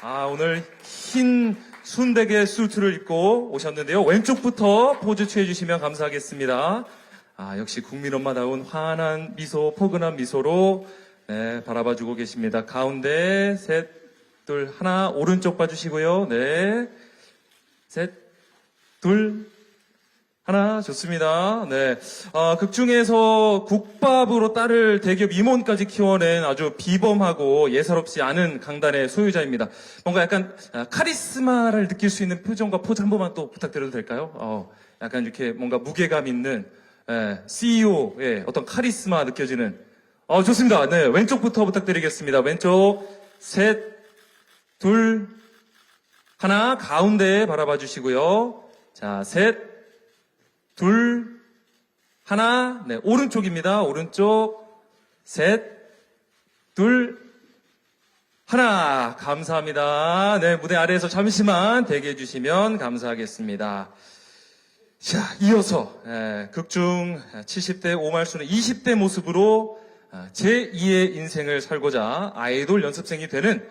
오늘 흰 순대게 수트를 입고 오셨는데요. 왼쪽부터 포즈 취해주시면 감사하겠습니다. 역시 국민엄마다운 환한 미소, 포근한 미소로 바라봐주고 계십니다. 가운데 셋, 둘, 하나, 오른쪽 봐주시고요. 네, 셋, 둘, 하나, 좋습니다. 네. 극 중에서 국밥으로 딸을 대기업 임원까지 키워낸 아주 비범하고 예사롭지 않은 강단의 소유자입니다. 뭔가 약간 카리스마를 느낄 수 있는 표정과 포즈 한 번만 또 부탁드려도 될까요? 약간 이렇게 뭔가 무게감 있는 CEO의 어떤 카리스마 느껴지는. 좋습니다. 네. 왼쪽부터 부탁드리겠습니다. 왼쪽, 셋, 둘, 하나, 가운데 바라봐 주시고요. 자, 셋, 둘, 하나, 네, 오른쪽입니다. 오른쪽, 셋, 둘, 하나. 감사합니다. 네, 무대 아래에서 잠시만 대기해 주시면 감사하겠습니다. 자, 이어서, 극중 70대 오말순의 20대 모습으로 제2의 인생을 살고자 아이돌 연습생이 되는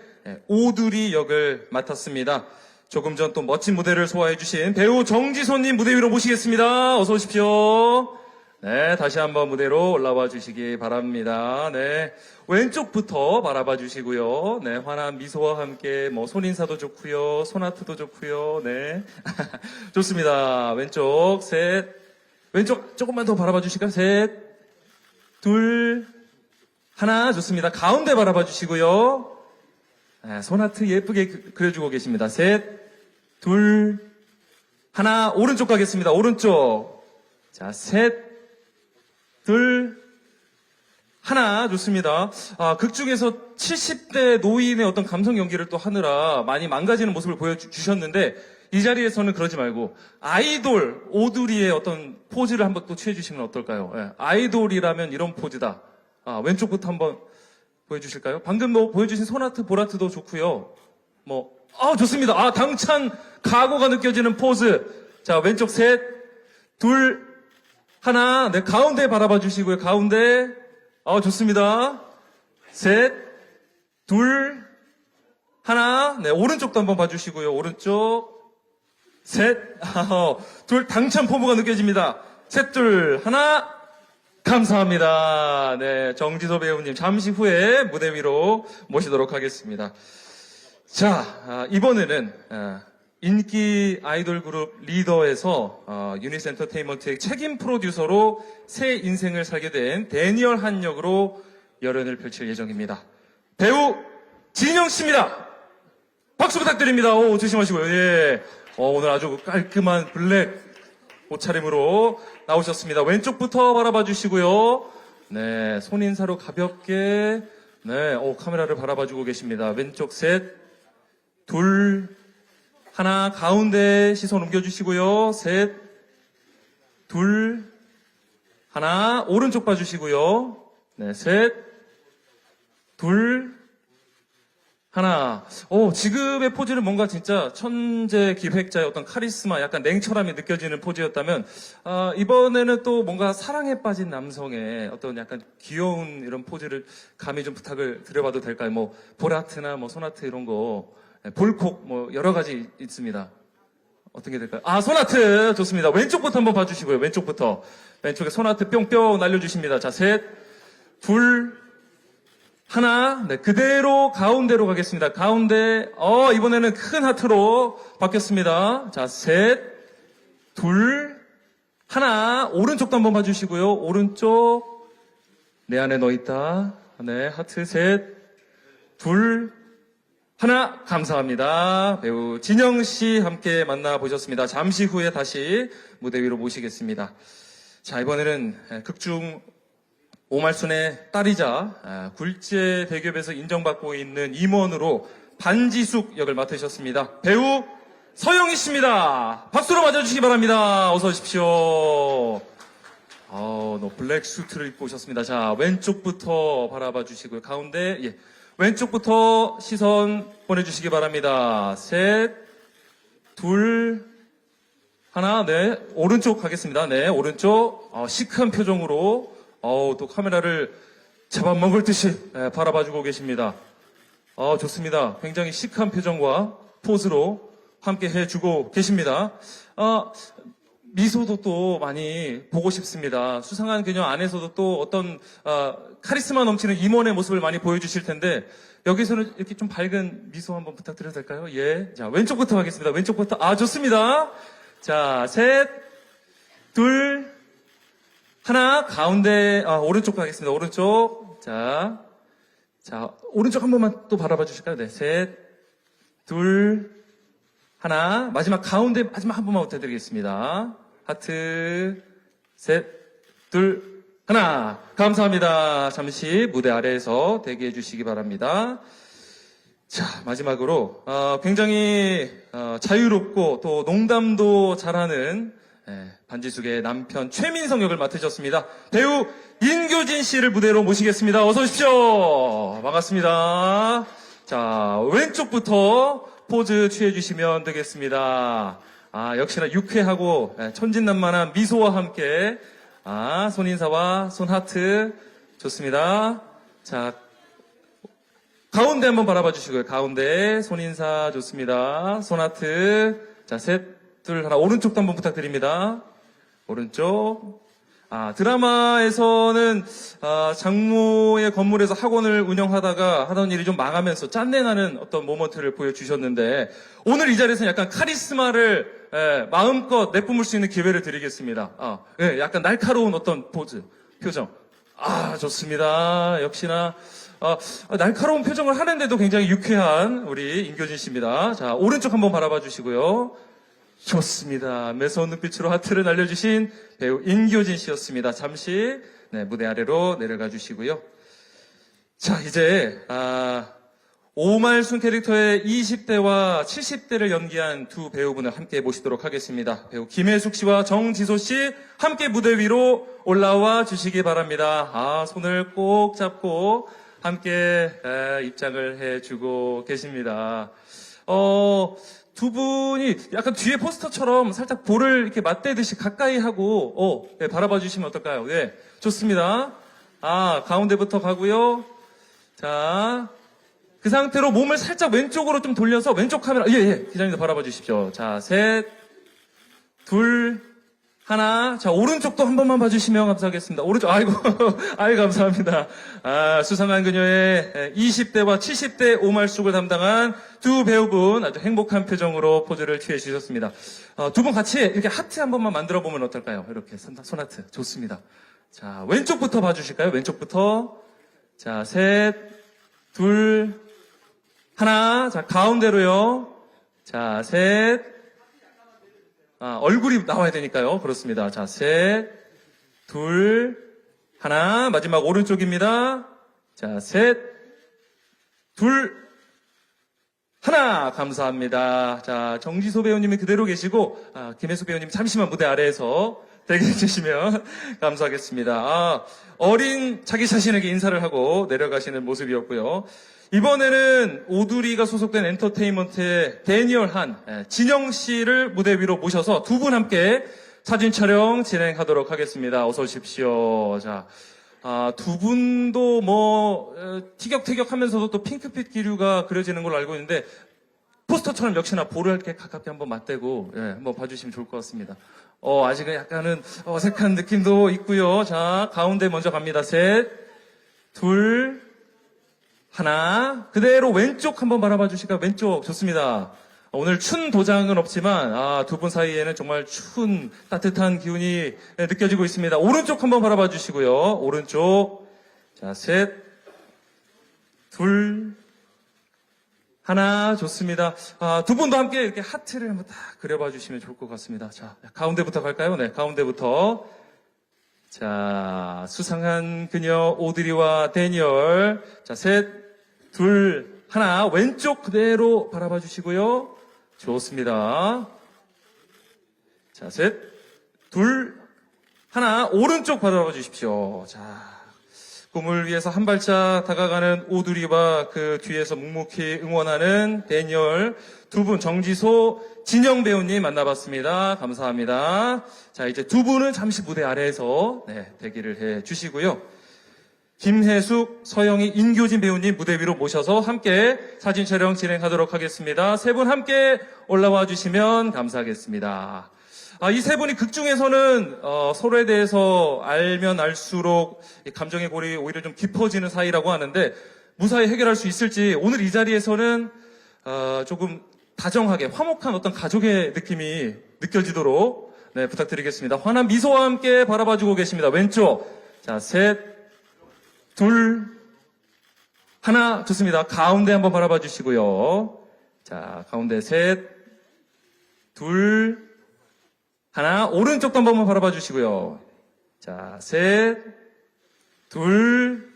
오두리 역을 맡았습니다. 조금 전 또 멋진 무대를 소화해 주신 배우 정지선님 무대 위로 모시겠습니다. 어서 오십시오. 네, 다시 한번 무대로 올라와 주시기 바랍니다. 네, 왼쪽부터 바라봐 주시고요. 네, 환한 미소와 함께 손인사도 좋고요. 손아트도 좋고요. 네, 좋습니다. 왼쪽 셋, 왼쪽 조금만 더 바라봐 주실까요? 셋, 둘, 하나. 좋습니다. 가운데 바라봐 주시고요. 네, 손아트 예쁘게 그려주고 계십니다. 셋, 둘, 하나. 오른쪽 가겠습니다. 오른쪽. 자, 셋, 둘, 하나. 좋습니다. 극 중에서 70대 노인의 어떤 감성 연기를 또 하느라 많이 망가지는 모습을 보여주셨는데, 이 자리에서는 그러지 말고 아이돌 오두리의 어떤 포즈를 한번 또 취해주시면 어떨까요? 아이돌이라면 이런 포즈다. 왼쪽부터 한번 보여주실까요? 방금 보여주신 손아트, 볼아트도 좋고요. 좋습니다. 당찬 각오가 느껴지는 포즈. 자, 왼쪽 셋, 둘, 하나. 네, 가운데 바라봐 주시고요. 가운데. 좋습니다. 셋, 둘, 하나. 네, 오른쪽도 한번 봐주시고요. 오른쪽. 셋, 둘, 당찬 포부가 느껴집니다. 셋, 둘, 하나. 감사합니다. 네, 정지서 배우님 잠시 후에 무대 위로 모시도록 하겠습니다. 자, 이번에는 인기 아이돌 그룹 리더에서 유니스 엔터테인먼트의 책임 프로듀서로 새 인생을 살게 된 데니얼 한 역으로 열연을 펼칠 예정입니다. 배우 진영 씨입니다. 박수 부탁드립니다. 조심하시고요. 예. 오늘 아주 깔끔한 블랙 옷차림으로 나오셨습니다. 왼쪽부터 바라봐 주시고요. 네, 손인사로 가볍게, 네, 카메라를 바라봐 주고 계십니다. 왼쪽 셋, 둘, 하나. 가운데 시선 옮겨주시고요. 셋, 둘, 하나. 오른쪽 봐주시고요. 네, 셋, 둘, 하나. 지금의 포즈는 뭔가 진짜 천재 기획자의 어떤 카리스마, 약간 냉철함이 느껴지는 포즈였다면, 이번에는 또 뭔가 사랑에 빠진 남성의 어떤 약간 귀여운 이런 포즈를 감히 좀 부탁을 드려봐도 될까요? 볼아트나 손아트 이런 거, 볼콕 여러 가지 있습니다. 어떻게 될까요? 손아트 좋습니다. 왼쪽부터 한번 봐주시고요. 왼쪽부터. 왼쪽에 손아트 뿅뿅 날려주십니다. 자, 셋, 둘, 하나. 네, 그대로 가운데로 가겠습니다. 가운데. 이번에는 큰 하트로 바뀌었습니다. 자, 셋, 둘, 하나. 오른쪽도 한번 봐주시고요. 오른쪽. 내 안에 너 있다. 네, 하트 셋, 둘, 하나. 감사합니다. 배우 진영 씨 함께 만나보셨습니다. 잠시 후에 다시 무대 위로 모시겠습니다. 자, 이번에는 극중 오말순의 딸이자 굴제 대기업에서 인정받고 있는 임원으로 반지숙 역을 맡으셨습니다. 배우 서영희 씨입니다. 박수로 맞아주시기 바랍니다. 어서 오십시오. 블랙 수트를 입고 오셨습니다. 자, 왼쪽부터 바라봐 주시고요. 가운데, 예. 왼쪽부터 시선 보내주시기 바랍니다. 셋, 둘, 하나. 네, 오른쪽 가겠습니다. 네, 오른쪽. 시크한 표정으로 또 카메라를 잡아먹을 듯이 바라봐주고 계십니다. 좋습니다. 굉장히 시크한 표정과 포즈로 함께 해주고 계십니다. 미소도 또 많이 보고 싶습니다. 수상한 그녀 안에서도 또 어떤 카리스마 넘치는 임원의 모습을 많이 보여주실 텐데 여기서는 이렇게 좀 밝은 미소 한번 부탁드려도 될까요? 예. 자, 왼쪽부터 하겠습니다. 왼쪽부터. 좋습니다. 자, 셋, 둘, 하나, 가운데, 오른쪽 가겠습니다. 오른쪽. 자, 오른쪽 한 번만 또 바라봐 주실까요? 네, 셋, 둘, 하나. 마지막 가운데 마지막 한 번만 부탁드리겠습니다. 하트, 셋, 둘, 하나. 감사합니다. 잠시 무대 아래에서 대기해 주시기 바랍니다. 자, 마지막으로 굉장히 자유롭고 또 농담도 잘하는 반지숙의 남편 최민성 역을 맡으셨습니다. 배우 인교진 씨를 무대로 모시겠습니다. 어서 오십시오. 반갑습니다. 자, 왼쪽부터 포즈 취해주시면 되겠습니다. 역시나 유쾌하고 천진난만한 미소와 함께 손인사와 손하트 좋습니다. 자, 가운데 한번 바라봐 주시고요. 가운데 손인사 좋습니다. 손하트. 자, 셋, 둘, 하나. 오른쪽도 한번 부탁드립니다. 오른쪽. 드라마에서는 장모의 건물에서 학원을 운영하다가 하던 일이 좀 망하면서 짠내나는 어떤 모먼트를 보여주셨는데 오늘 이 자리에서는 약간 카리스마를 마음껏 내뿜을 수 있는 기회를 드리겠습니다. 약간 날카로운 어떤 포즈, 표정. 좋습니다. 역시나 날카로운 표정을 하는데도 굉장히 유쾌한 우리 인교진 씨입니다. 자, 오른쪽 한번 바라봐 주시고요. 좋습니다. 매서운 눈빛으로 하트를 날려주신 배우 인교진 씨였습니다. 잠시 무대 아래로 내려가 주시고요. 자, 이제 오말순 캐릭터의 20대와 70대를 연기한 두 배우분을 함께 모시도록 하겠습니다. 배우 김혜숙 씨와 정지소 씨 함께 무대 위로 올라와 주시기 바랍니다. 손을 꼭 잡고 함께 입장을 해주고 계십니다. 두 분이 약간 뒤에 포스터처럼 살짝 볼을 이렇게 맞대듯이 가까이 하고 바라봐 주시면 어떨까요? 네, 좋습니다. 가운데부터 가고요. 자, 그 상태로 몸을 살짝 왼쪽으로 좀 돌려서 왼쪽 카메라 기자님도 바라봐 주십시오. 자, 셋, 둘, 하나. 자, 오른쪽도 한 번만 봐주시면 감사하겠습니다. 오른쪽, 아이고, 감사합니다. 수상한 그녀의 20대와 70대 오말숙을 담당한 두 배우분 아주 행복한 표정으로 포즈를 취해 주셨습니다. 두 분 같이 이렇게 하트 한 번만 만들어 보면 어떨까요? 이렇게 손하트. 좋습니다. 자, 왼쪽부터 봐주실까요? 왼쪽부터. 자, 셋, 둘, 하나. 자, 가운데로요. 자, 셋. 얼굴이 나와야 되니까요. 그렇습니다. 자, 셋, 둘, 하나. 마지막 오른쪽입니다. 자, 셋, 둘, 하나. 감사합니다. 자, 정지소 배우님이 그대로 계시고, 김혜숙 배우님 잠시만 무대 아래에서 대기해 주시면 감사하겠습니다. 어린 자기 자신에게 인사를 하고 내려가시는 모습이었고요. 이번에는 오두리가 소속된 엔터테인먼트의 데니얼 한, 진영 씨를 무대 위로 모셔서 두 분 함께 사진 촬영 진행하도록 하겠습니다. 어서 오십시오. 자, 두 분도 티격태격 하면서도 또 핑크빛 기류가 그려지는 걸로 알고 있는데, 포스터처럼 역시나 볼을 이렇게 가깝게 한번 맞대고, 한번 봐주시면 좋을 것 같습니다. 아직은 약간은 어색한 느낌도 있고요. 자, 가운데 먼저 갑니다. 셋, 둘, 하나. 그대로 왼쪽 한번 바라봐 주실까요? 왼쪽. 좋습니다. 오늘 춘 도장은 없지만, 두 분 사이에는 정말 추운 따뜻한 기운이 느껴지고 있습니다. 오른쪽 한번 바라봐 주시고요. 오른쪽. 자, 셋, 둘, 하나. 좋습니다. 두 분도 함께 이렇게 하트를 한번 딱 그려봐 주시면 좋을 것 같습니다. 자, 가운데부터 갈까요? 네, 가운데부터. 자, 수상한 그녀 오드리와 데니얼. 자, 셋, 둘, 하나. 왼쪽 그대로 바라봐 주시고요. 좋습니다. 자, 셋, 둘, 하나. 오른쪽 바라봐 주십시오. 자, 꿈을 위해서 한 발짝 다가가는 오두리와 그 뒤에서 묵묵히 응원하는 데니얼 두 분, 정지소, 진영 배우님 만나봤습니다. 감사합니다. 자, 이제 두 분은 잠시 무대 아래에서 대기를 해 주시고요. 김혜숙, 서영희, 인교진 배우님 무대 위로 모셔서 함께 사진 촬영 진행하도록 하겠습니다. 세 분 함께 올라와 주시면 감사하겠습니다. 이 세 분이 극 중에서는 서로에 대해서 알면 알수록 이 감정의 골이 오히려 좀 깊어지는 사이라고 하는데 무사히 해결할 수 있을지 오늘 이 자리에서는 조금 다정하게 화목한 어떤 가족의 느낌이 느껴지도록 네, 부탁드리겠습니다. 환한 미소와 함께 바라봐주고 계십니다. 왼쪽 자, 셋 둘, 하나, 좋습니다. 가운데 한번 바라봐 주시고요. 자, 가운데 셋, 둘, 하나, 오른쪽도 한번 바라봐 주시고요. 자, 셋, 둘,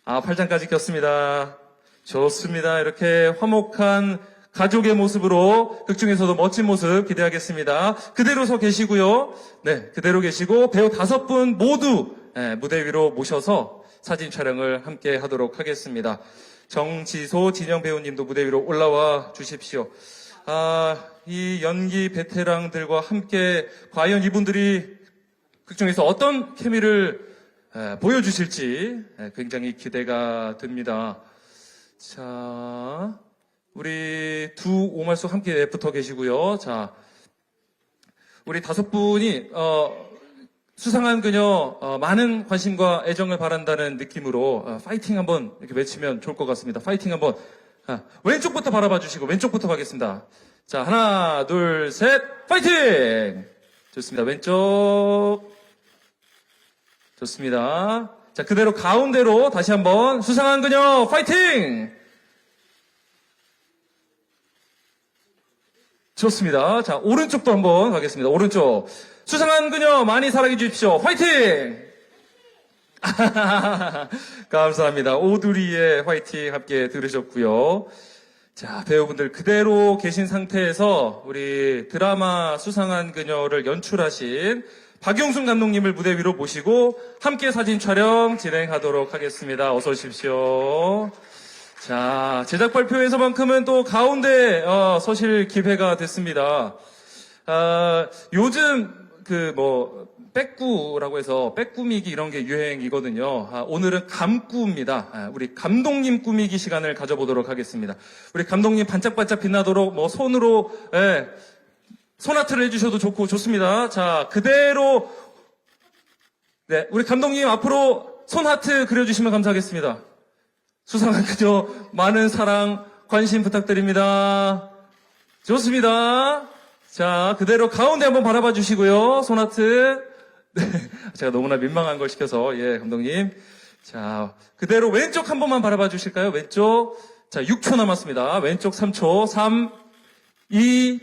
팔짱까지 꼈습니다. 좋습니다. 이렇게 화목한 가족의 모습으로 극 중에서도 멋진 모습 기대하겠습니다. 그대로 서 계시고요. 네, 그대로 계시고 배우 5분 모두 무대 위로 모셔서 사진 촬영을 함께 하도록 하겠습니다. 정지소, 진영 배우님도 무대 위로 올라와 주십시오. 이 연기 베테랑들과 함께 과연 이분들이 극중에서 어떤 케미를 보여주실지 굉장히 기대가 됩니다. 자, 우리 두 오말소 함께 붙어 계시고요. 자, 우리 5분이 수상한 그녀 많은 관심과 애정을 바란다는 느낌으로 파이팅 한번 이렇게 외치면 좋을 것 같습니다. 파이팅 한번. 왼쪽부터 바라봐 주시고 왼쪽부터 가겠습니다. 자, 하나, 둘, 셋, 파이팅! 좋습니다. 왼쪽. 좋습니다. 자, 그대로 가운데로 다시 한번 수상한 그녀 파이팅! 좋습니다. 자, 오른쪽도 한번 가겠습니다. 오른쪽. 수상한 그녀 많이 사랑해 주십시오. 화이팅! 감사합니다. 오두리의 화이팅 함께 들으셨고요. 자, 배우분들 그대로 계신 상태에서 우리 드라마 수상한 그녀를 연출하신 박용순 감독님을 무대 위로 모시고 함께 사진 촬영 진행하도록 하겠습니다. 어서 오십시오. 자, 제작 발표에서만큼은 또 가운데 서실 기회가 됐습니다. 요즘 빼꾸라고 해서 빼꾸미기 이런 게 유행이거든요. 오늘은 감꾸입니다. 우리 감독님 꾸미기 시간을 가져보도록 하겠습니다. 우리 감독님 반짝반짝 빛나도록 손으로 손아트를 해주셔도 좋고 좋습니다. 자, 그대로 네, 우리 감독님 앞으로 손하트 그려주시면 감사하겠습니다. 수상한 그녀 많은 사랑 관심 부탁드립니다. 좋습니다. 자, 그대로 가운데 한번 바라봐 주시고요. 손하트. 네, 제가 너무나 민망한 걸 시켜서 예, 감독님. 자, 그대로 왼쪽 한 번만 바라봐 주실까요? 왼쪽. 자, 6초 남았습니다. 왼쪽 3초. 3, 2,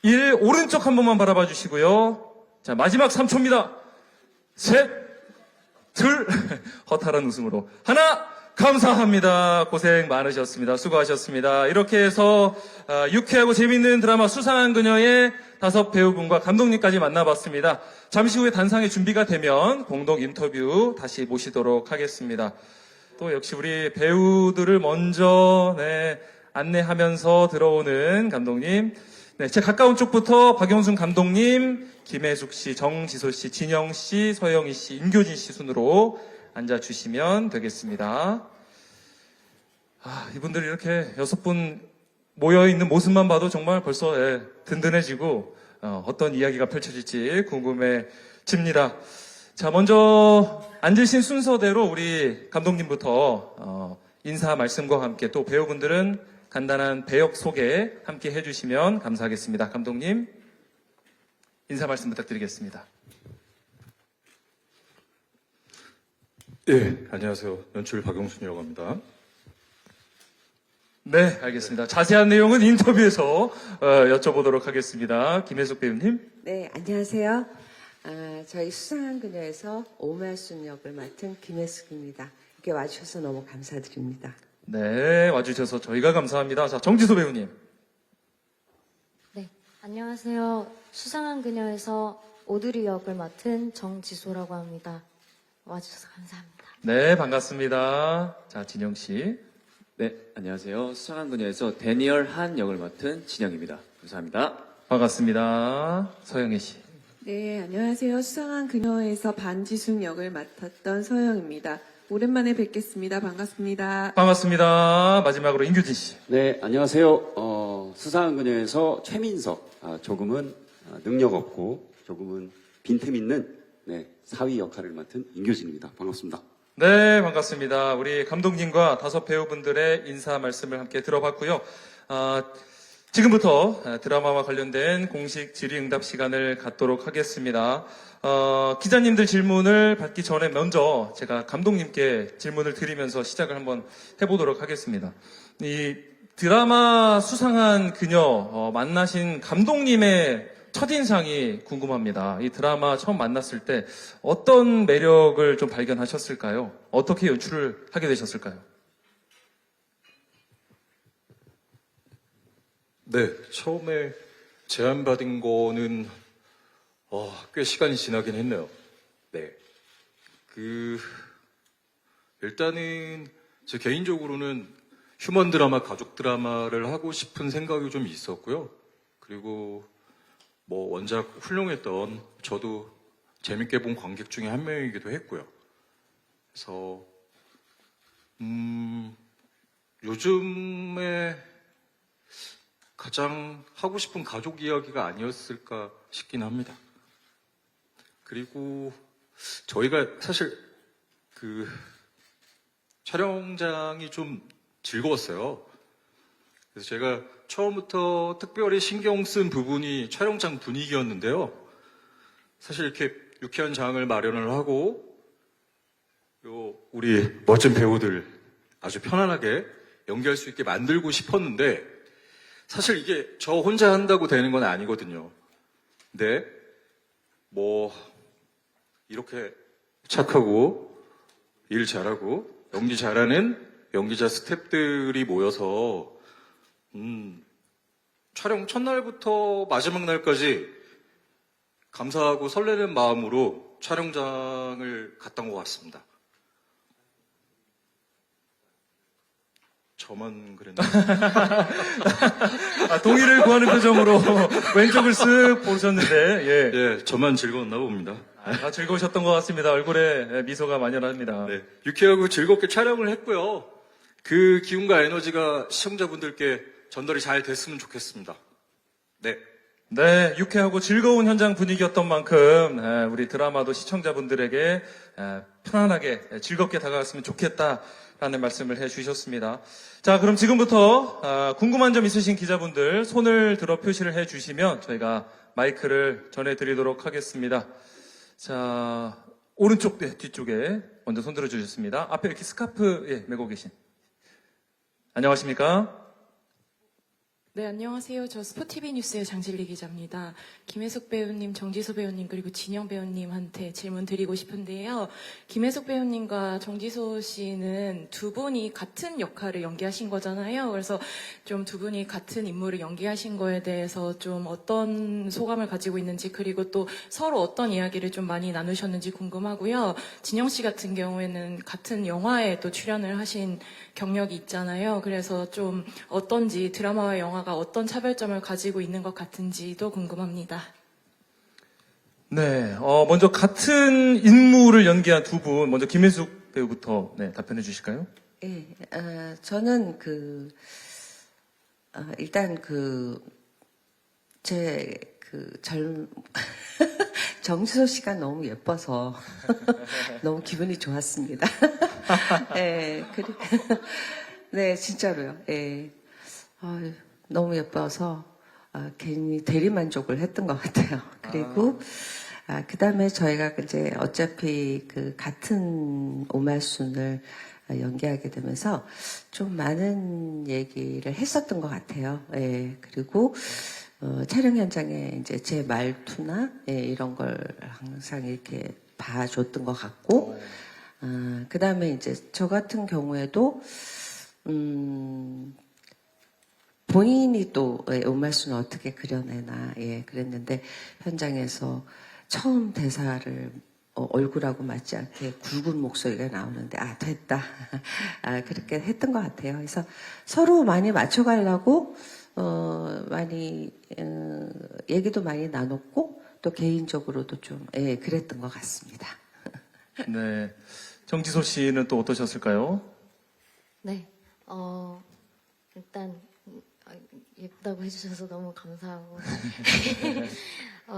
1. 오른쪽 한 번만 바라봐 주시고요. 자, 마지막 3초입니다. 셋, 둘. 허탈한 웃음으로. 하나. 감사합니다. 고생 많으셨습니다. 수고하셨습니다. 이렇게 해서 유쾌하고 재밌는 드라마 수상한 그녀의 5 배우분과 감독님까지 만나봤습니다. 잠시 후에 단상의 준비가 되면 공동 인터뷰 다시 모시도록 하겠습니다. 또 역시 우리 배우들을 먼저 안내하면서 들어오는 감독님. 네, 제 가까운 쪽부터 박용순 감독님, 김혜숙 씨, 정지소 씨, 진영 씨, 서영희 씨, 인교진 씨 순으로 앉아주시면 되겠습니다. 이분들이 이렇게 6분 모여있는 모습만 봐도 정말 벌써 든든해지고 어떤 이야기가 펼쳐질지 궁금해집니다. 자, 먼저 앉으신 순서대로 우리 감독님부터 인사 말씀과 함께 또 배우분들은 간단한 배역 소개 함께 해주시면 감사하겠습니다. 감독님 인사 말씀 부탁드리겠습니다. 예, 안녕하세요. 연출 박용순이라고 합니다. 네, 알겠습니다. 자세한 내용은 인터뷰에서 여쭤보도록 하겠습니다. 김혜숙 배우님. 네, 안녕하세요. 저희 수상한 그녀에서 오말순 역을 맡은 김혜숙입니다. 이렇게 와주셔서 너무 감사드립니다. 네, 와주셔서 저희가 감사합니다. 자, 정지소 배우님. 네, 안녕하세요. 수상한 그녀에서 오두리 역을 맡은 정지소라고 합니다. 와주셔서 감사합니다. 네, 반갑습니다. 자, 진영 씨. 네, 안녕하세요. 수상한 그녀에서 데니얼 한 역을 맡은 진영입니다. 감사합니다. 반갑습니다. 서영애 씨. 네, 안녕하세요. 수상한 그녀에서 반지순 역을 맡았던 서영입니다. 오랜만에 뵙겠습니다. 반갑습니다. 반갑습니다. 마지막으로 임규진 씨. 네, 안녕하세요. 수상한 그녀에서 최민석, 조금은 능력 없고 조금은 빈틈 있는 사위 역할을 맡은 임교진입니다. 반갑습니다. 네, 반갑습니다. 우리 감독님과 다섯 배우분들의 인사 말씀을 함께 들어봤고요. 지금부터 드라마와 관련된 공식 질의응답 시간을 갖도록 하겠습니다. 기자님들 질문을 받기 전에 먼저 제가 감독님께 질문을 드리면서 시작을 한번 해보도록 하겠습니다. 이 드라마 수상한 그녀 만나신 감독님의 첫인상이 궁금합니다. 이 드라마 처음 만났을 때 어떤 매력을 좀 발견하셨을까요? 어떻게 연출을 하게 되셨을까요? 네, 처음에 제안받은 거는 꽤 시간이 지나긴 했네요. 네, 일단은 제 개인적으로는 휴먼 드라마, 가족 드라마를 하고 싶은 생각이 좀 있었고요. 그리고 원작 훌륭했던 저도 재밌게 본 관객 중에 한 명이기도 했고요. 그래서 요즘에 가장 하고 싶은 가족 이야기가 아니었을까 싶긴 합니다. 그리고 저희가 사실 촬영장이 좀 즐거웠어요. 그래서 제가 처음부터 특별히 신경 쓴 부분이 촬영장 분위기였는데요. 사실 이렇게 유쾌한 장을 마련을 하고 우리 멋진 배우들 아주 편안하게 연기할 수 있게 만들고 싶었는데 사실 이게 저 혼자 한다고 되는 건 아니거든요. 근데 이렇게 착하고 일 잘하고 연기 잘하는 연기자 스태프들이 모여서 촬영 첫날부터 마지막 날까지 감사하고 설레는 마음으로 촬영장을 갔던 것 같습니다. 저만 그랬나요? 동의를 구하는 표정으로 왼쪽을 쓱 보셨는데, 예. 예, 저만 즐거웠나 봅니다. 즐거우셨던 것 같습니다. 얼굴에 미소가 만연합니다. 네, 유쾌하고 즐겁게 촬영을 했고요. 그 기운과 에너지가 시청자분들께 전달이 잘 됐으면 좋겠습니다. 네. 네, 유쾌하고 즐거운 현장 분위기였던 만큼 우리 드라마도 시청자분들에게 편안하게 즐겁게 다가갔으면 좋겠다라는 말씀을 해주셨습니다. 자, 그럼 지금부터 궁금한 점 있으신 기자분들 손을 들어 표시를 해주시면 저희가 마이크를 전해드리도록 하겠습니다. 자, 오른쪽 뒤쪽에 먼저 손 들어주셨습니다. 앞에 이렇게 스카프 메고 계신. 안녕하십니까? 네, 안녕하세요. 저 스포티비 뉴스의 장진리 기자입니다. 김혜숙 배우님, 정지소 배우님, 그리고 진영 배우님한테 질문 드리고 싶은데요. 김혜숙 배우님과 정지소 씨는 두 분이 같은 역할을 연기하신 거잖아요. 그래서 좀 두 분이 같은 인물을 연기하신 거에 대해서 좀 어떤 소감을 가지고 있는지, 그리고 또 서로 어떤 이야기를 좀 많이 나누셨는지 궁금하고요. 진영 씨 같은 경우에는 같은 영화에 또 출연을 하신 경력이 있잖아요. 그래서 좀 어떤지, 드라마와 영화가 어떤 차별점을 가지고 있는 것 같은지도 궁금합니다. 네, 먼저 같은 인물을 연기한 두 분, 먼저 김혜숙 배우부터 답변해 주실까요? 예, 저는 일단 정지소 씨가 너무 예뻐서 너무 기분이 좋았습니다. 예, 그리고, 네, 진짜로요. 예. 너무 예뻐서, 괜히 대리만족을 했던 것 같아요. 그리고, 그 다음에 저희가 이제 어차피 같은 오말순을 연기하게 되면서 좀 많은 얘기를 했었던 것 같아요. 예, 그리고, 촬영 현장에 이제 제 말투나 이런 걸 항상 이렇게 봐줬던 것 같고, 그 다음에 이제 저 같은 경우에도, 본인이 또 오말순을 어떻게 그려내나, 그랬는데 현장에서 처음 대사를 얼굴하고 맞지 않게 굵은 목소리가 나오는데, 됐다. 그렇게 했던 것 같아요. 그래서 서로 많이 맞춰가려고, 많이, 얘기도 많이 나눴고, 또 개인적으로도 좀 예, 그랬던 것 같습니다. 네. 정지소 씨는 또 어떠셨을까요? 네, 일단 예쁘다고 해주셔서 너무 감사하고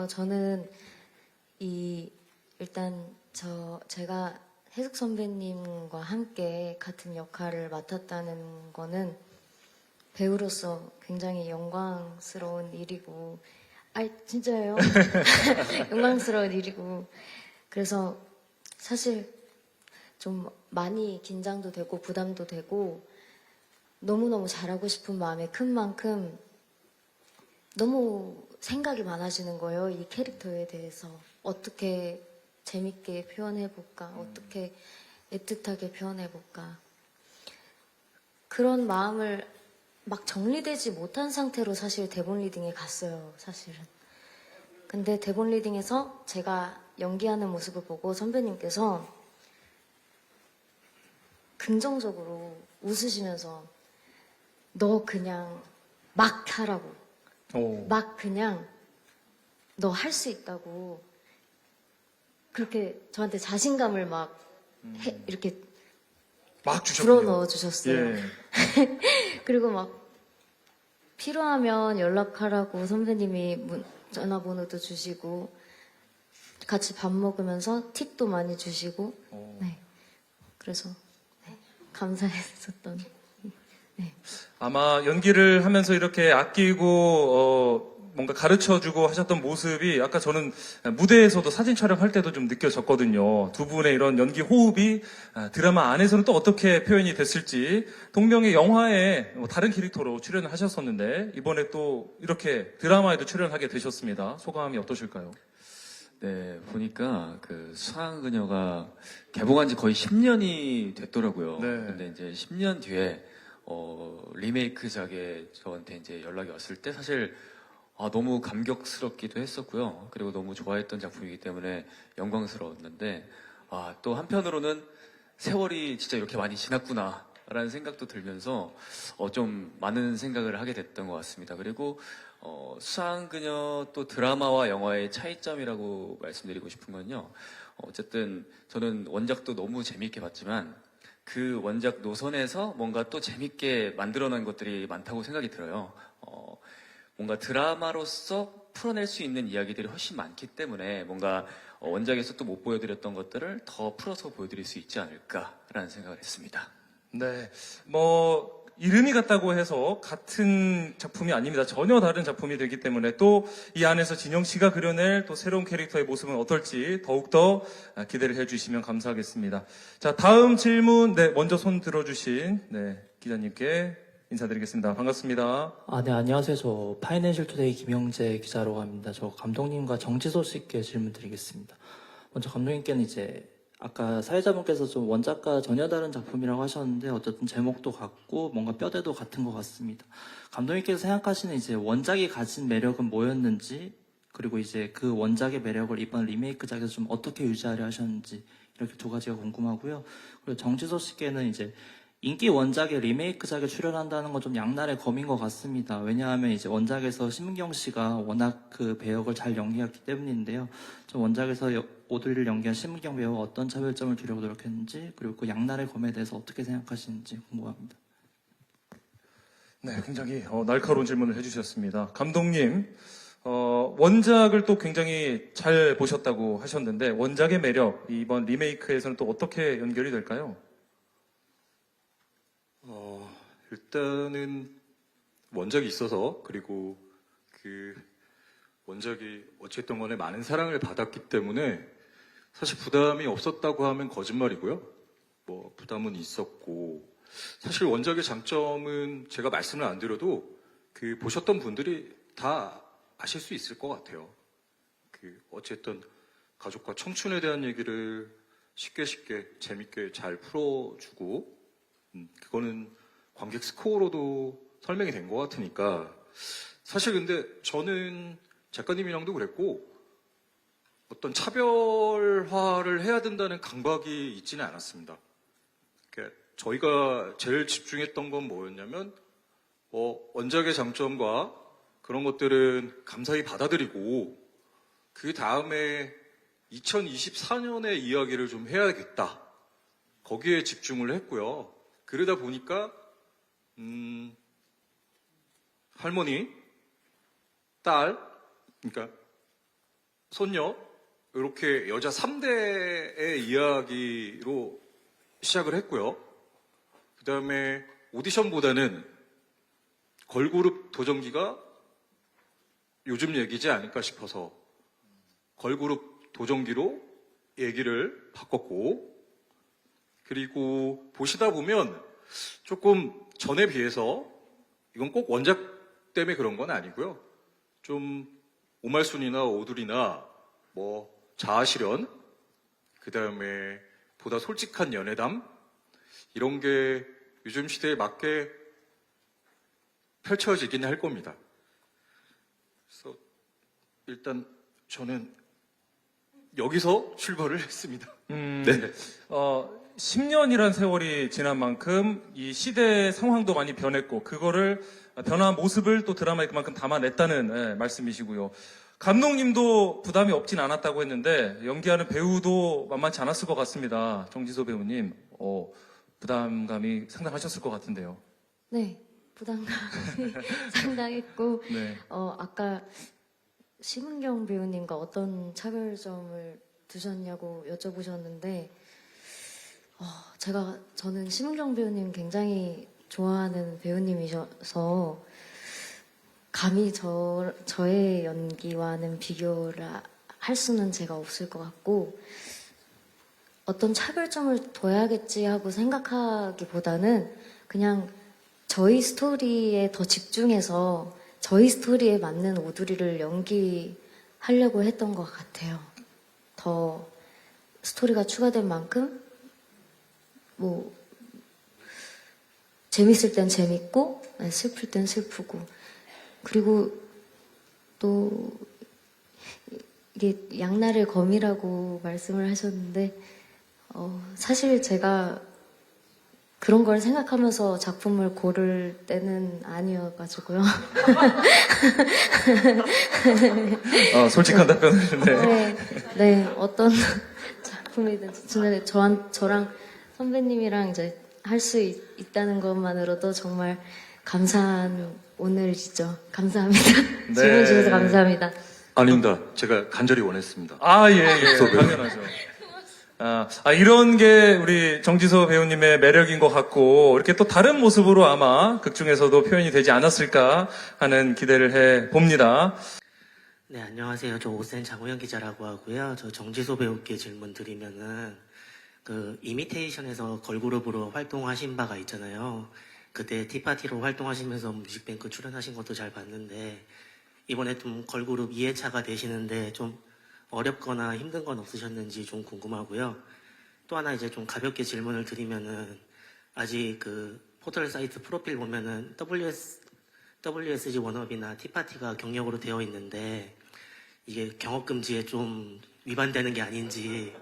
저는 일단 제가 해숙 선배님과 함께 같은 역할을 맡았다는 거는 배우로서 굉장히 영광스러운 일이고, 진짜예요. 영광스러운 일이고, 그래서 사실 좀 많이 긴장도 되고 부담도 되고 너무너무 잘하고 싶은 마음이 큰 만큼 너무 생각이 많아지는 거예요. 이 캐릭터에 대해서 어떻게 재밌게 표현해볼까, 어떻게 애틋하게 표현해볼까. 그런 마음을 막 정리되지 못한 상태로 사실 대본 리딩에 갔어요, 사실은. 근데 대본 리딩에서 제가 연기하는 모습을 보고 선배님께서 긍정적으로 웃으시면서 너 그냥 막 하라고. 오. 막 그냥 너 할 수 있다고. 그렇게 저한테 자신감을 막 이렇게 막 주셨군요. 불어넣어 주셨어요. 예. 그리고 막 필요하면 연락하라고 선배님이 전화번호도 주시고 같이 밥 먹으면서 팁도 많이 주시고 네. 그래서 네. 감사했었던 아마 연기를 하면서 이렇게 아끼고 뭔가 가르쳐주고 하셨던 모습이 아까 저는 무대에서도 사진 촬영할 때도 좀 느껴졌거든요. 두 분의 이런 연기 호흡이 드라마 안에서는 또 어떻게 표현이 됐을지. 동명의 영화에 다른 캐릭터로 출연을 하셨었는데 이번에 또 이렇게 드라마에도 출연하게 되셨습니다. 소감이 어떠실까요? 네, 보니까 그 수상그녀가 개봉한 지 거의 10년이 됐더라고요. 네. 근데 이제 10년 뒤에 리메이크작에 저한테 이제 연락이 왔을 때 사실 너무 감격스럽기도 했었고요. 그리고 너무 좋아했던 작품이기 때문에 영광스러웠는데 또 한편으로는 세월이 진짜 이렇게 많이 지났구나 라는 생각도 들면서 좀 많은 생각을 하게 됐던 것 같습니다. 그리고 수상그녀 또 드라마와 영화의 차이점이라고 말씀드리고 싶은 건요. 어쨌든 저는 원작도 너무 재미있게 봤지만 그 원작 노선에서 뭔가 또 재밌게 만들어낸 것들이 많다고 생각이 들어요. 뭔가 드라마로서 풀어낼 수 있는 이야기들이 훨씬 많기 때문에 뭔가 원작에서 또 못 보여드렸던 것들을 더 풀어서 보여드릴 수 있지 않을까라는 생각을 했습니다. 네. 이름이 같다고 해서 같은 작품이 아닙니다. 전혀 다른 작품이 되기 때문에 또 이 안에서 진영 씨가 그려낼 또 새로운 캐릭터의 모습은 어떨지 더욱더 기대를 해주시면 감사하겠습니다. 자, 다음 질문, 네, 먼저 손 들어주신, 네, 기자님께 인사드리겠습니다. 반갑습니다. 네, 안녕하세요. 저 파이낸셜 투데이 김영재 기자라고 합니다. 저 감독님과 정지소 씨께 질문 드리겠습니다. 먼저 감독님께는 이제 아까 사회자분께서 좀 원작과 전혀 다른 작품이라고 하셨는데 어쨌든 제목도 같고 뭔가 뼈대도 같은 것 같습니다. 감독님께서 생각하시는 이제 원작이 가진 매력은 뭐였는지 그리고 이제 그 원작의 매력을 이번 리메이크작에서 좀 어떻게 유지하려 하셨는지 이렇게 두 가지가 궁금하고요. 그리고 정지소 씨께는 이제 인기 원작의 리메이크작에 출연한다는 건 좀 양날의 검인 것 같습니다. 왜냐하면 이제 원작에서 심은경 씨가 워낙 그 배역을 잘 연기했기 때문인데요. 좀 원작에서 오드리를 연기한 심은경 배우가 어떤 차별점을 두려고 노력했는지 그리고 그 양날의 검에 대해서 어떻게 생각하시는지 궁금합니다. 네, 굉장히 날카로운 질문을 해주셨습니다. 감독님, 원작을 또 굉장히 잘 보셨다고 하셨는데 원작의 매력, 이번 리메이크에서는 또 어떻게 연결이 될까요? 일단은 원작이 있어서 그리고 그 원작이 어쨌든 간에 많은 사랑을 받았기 때문에 사실 부담이 없었다고 하면 거짓말이고요. 부담은 있었고 사실 원작의 장점은 제가 말씀을 안 드려도 그 보셨던 분들이 다 아실 수 있을 것 같아요. 어쨌든 가족과 청춘에 대한 얘기를 쉽게 재밌게 잘 풀어주고 그거는 관객 스코어로도 설명이 된 것 같으니까 사실 근데 저는 작가님이랑도 그랬고 어떤 차별화를 해야 된다는 강박이 있지는 않았습니다. 그러니까 저희가 제일 집중했던 건 뭐였냐면 원작의 장점과 그런 것들은 감사히 받아들이고 그 다음에 2024년의 이야기를 좀 해야겠다. 거기에 집중을 했고요. 그러다 보니까 할머니, 딸, 그러니까 손녀 이렇게 여자 3대의 이야기로 시작을 했고요. 그 다음에 오디션보다는 걸그룹 도전기가 요즘 얘기지 않을까 싶어서 걸그룹 도전기로 얘기를 바꿨고, 그리고 보시다 보면 조금 전에 비해서 이건 꼭 원작 때문에 그런 건 아니고요. 좀 오말순이나 오두리나 뭐 자아실현, 그 다음에 보다 솔직한 연애담, 이런 게 요즘 시대에 맞게 펼쳐지긴 할 겁니다. 그래서 일단 저는 여기서 출발을 했습니다. 네. 10년이란 세월이 지난 만큼 이 시대의 상황도 많이 변했고 그거를 변화한 모습을 또 드라마에 그만큼 담아냈다는 말씀이시고요. 감독님도 부담이 없진 않았다고 했는데 연기하는 배우도 만만치 않았을 것 같습니다. 정지소 배우님, 부담감이 상당하셨을 것 같은데요. 네, 부담감이 상당했고 네. 아까 심은경 배우님과 어떤 차별점을 두셨냐고 여쭤보셨는데 저는 심은경 배우님 굉장히 좋아하는 배우님이셔서 감히 저의 연기와는 비교를 할 수는 제가 없을 것 같고 어떤 차별점을 둬야겠지 하고 생각하기보다는 그냥 저희 스토리에 더 집중해서 저희 스토리에 맞는 오두리를 연기하려고 했던 것 같아요. 더 스토리가 추가된 만큼 뭐 재밌을 땐 재밌고 슬플 땐 슬프고 그리고 또 이게 양날의 검이라고 말씀을 하셨는데 사실 제가 그런 걸 생각하면서 작품을 고를 때는 아니어가지고요. 솔직한 답변을. 네, 어떤 작품이든지 저랑 선배님이랑 이제 할 수 있다는 것만으로도 정말 감사한 오늘이죠. 감사합니다. 네. 질문 주셔서 감사합니다. 아닙니다. 제가 간절히 원했습니다. 예, 당연하죠. 이런 게 우리 정지소 배우님의 매력인 것 같고, 이렇게 또 다른 모습으로 아마 극 중에서도 표현이 되지 않았을까 하는 기대를 해 봅니다. 네, 안녕하세요. 저 오센 장우영 기자라고 하고요. 저 정지소 배우께 질문 드리면은, 이미테이션에서 걸그룹으로 활동하신 바가 있잖아요. 그때 티파티로 활동하시면서 뮤직뱅크 출연하신 것도 잘 봤는데, 이번에 좀 걸그룹 2회차가 되시는데 좀 어렵거나 힘든 건 없으셨는지 좀 궁금하고요. 또 하나 이제 좀 가볍게 질문을 드리면은, 아직 포털 사이트 프로필 보면은 WSG 워너비나 티파티가 경력으로 되어 있는데, 이게 경업금지에 좀 위반되는 게 아닌지,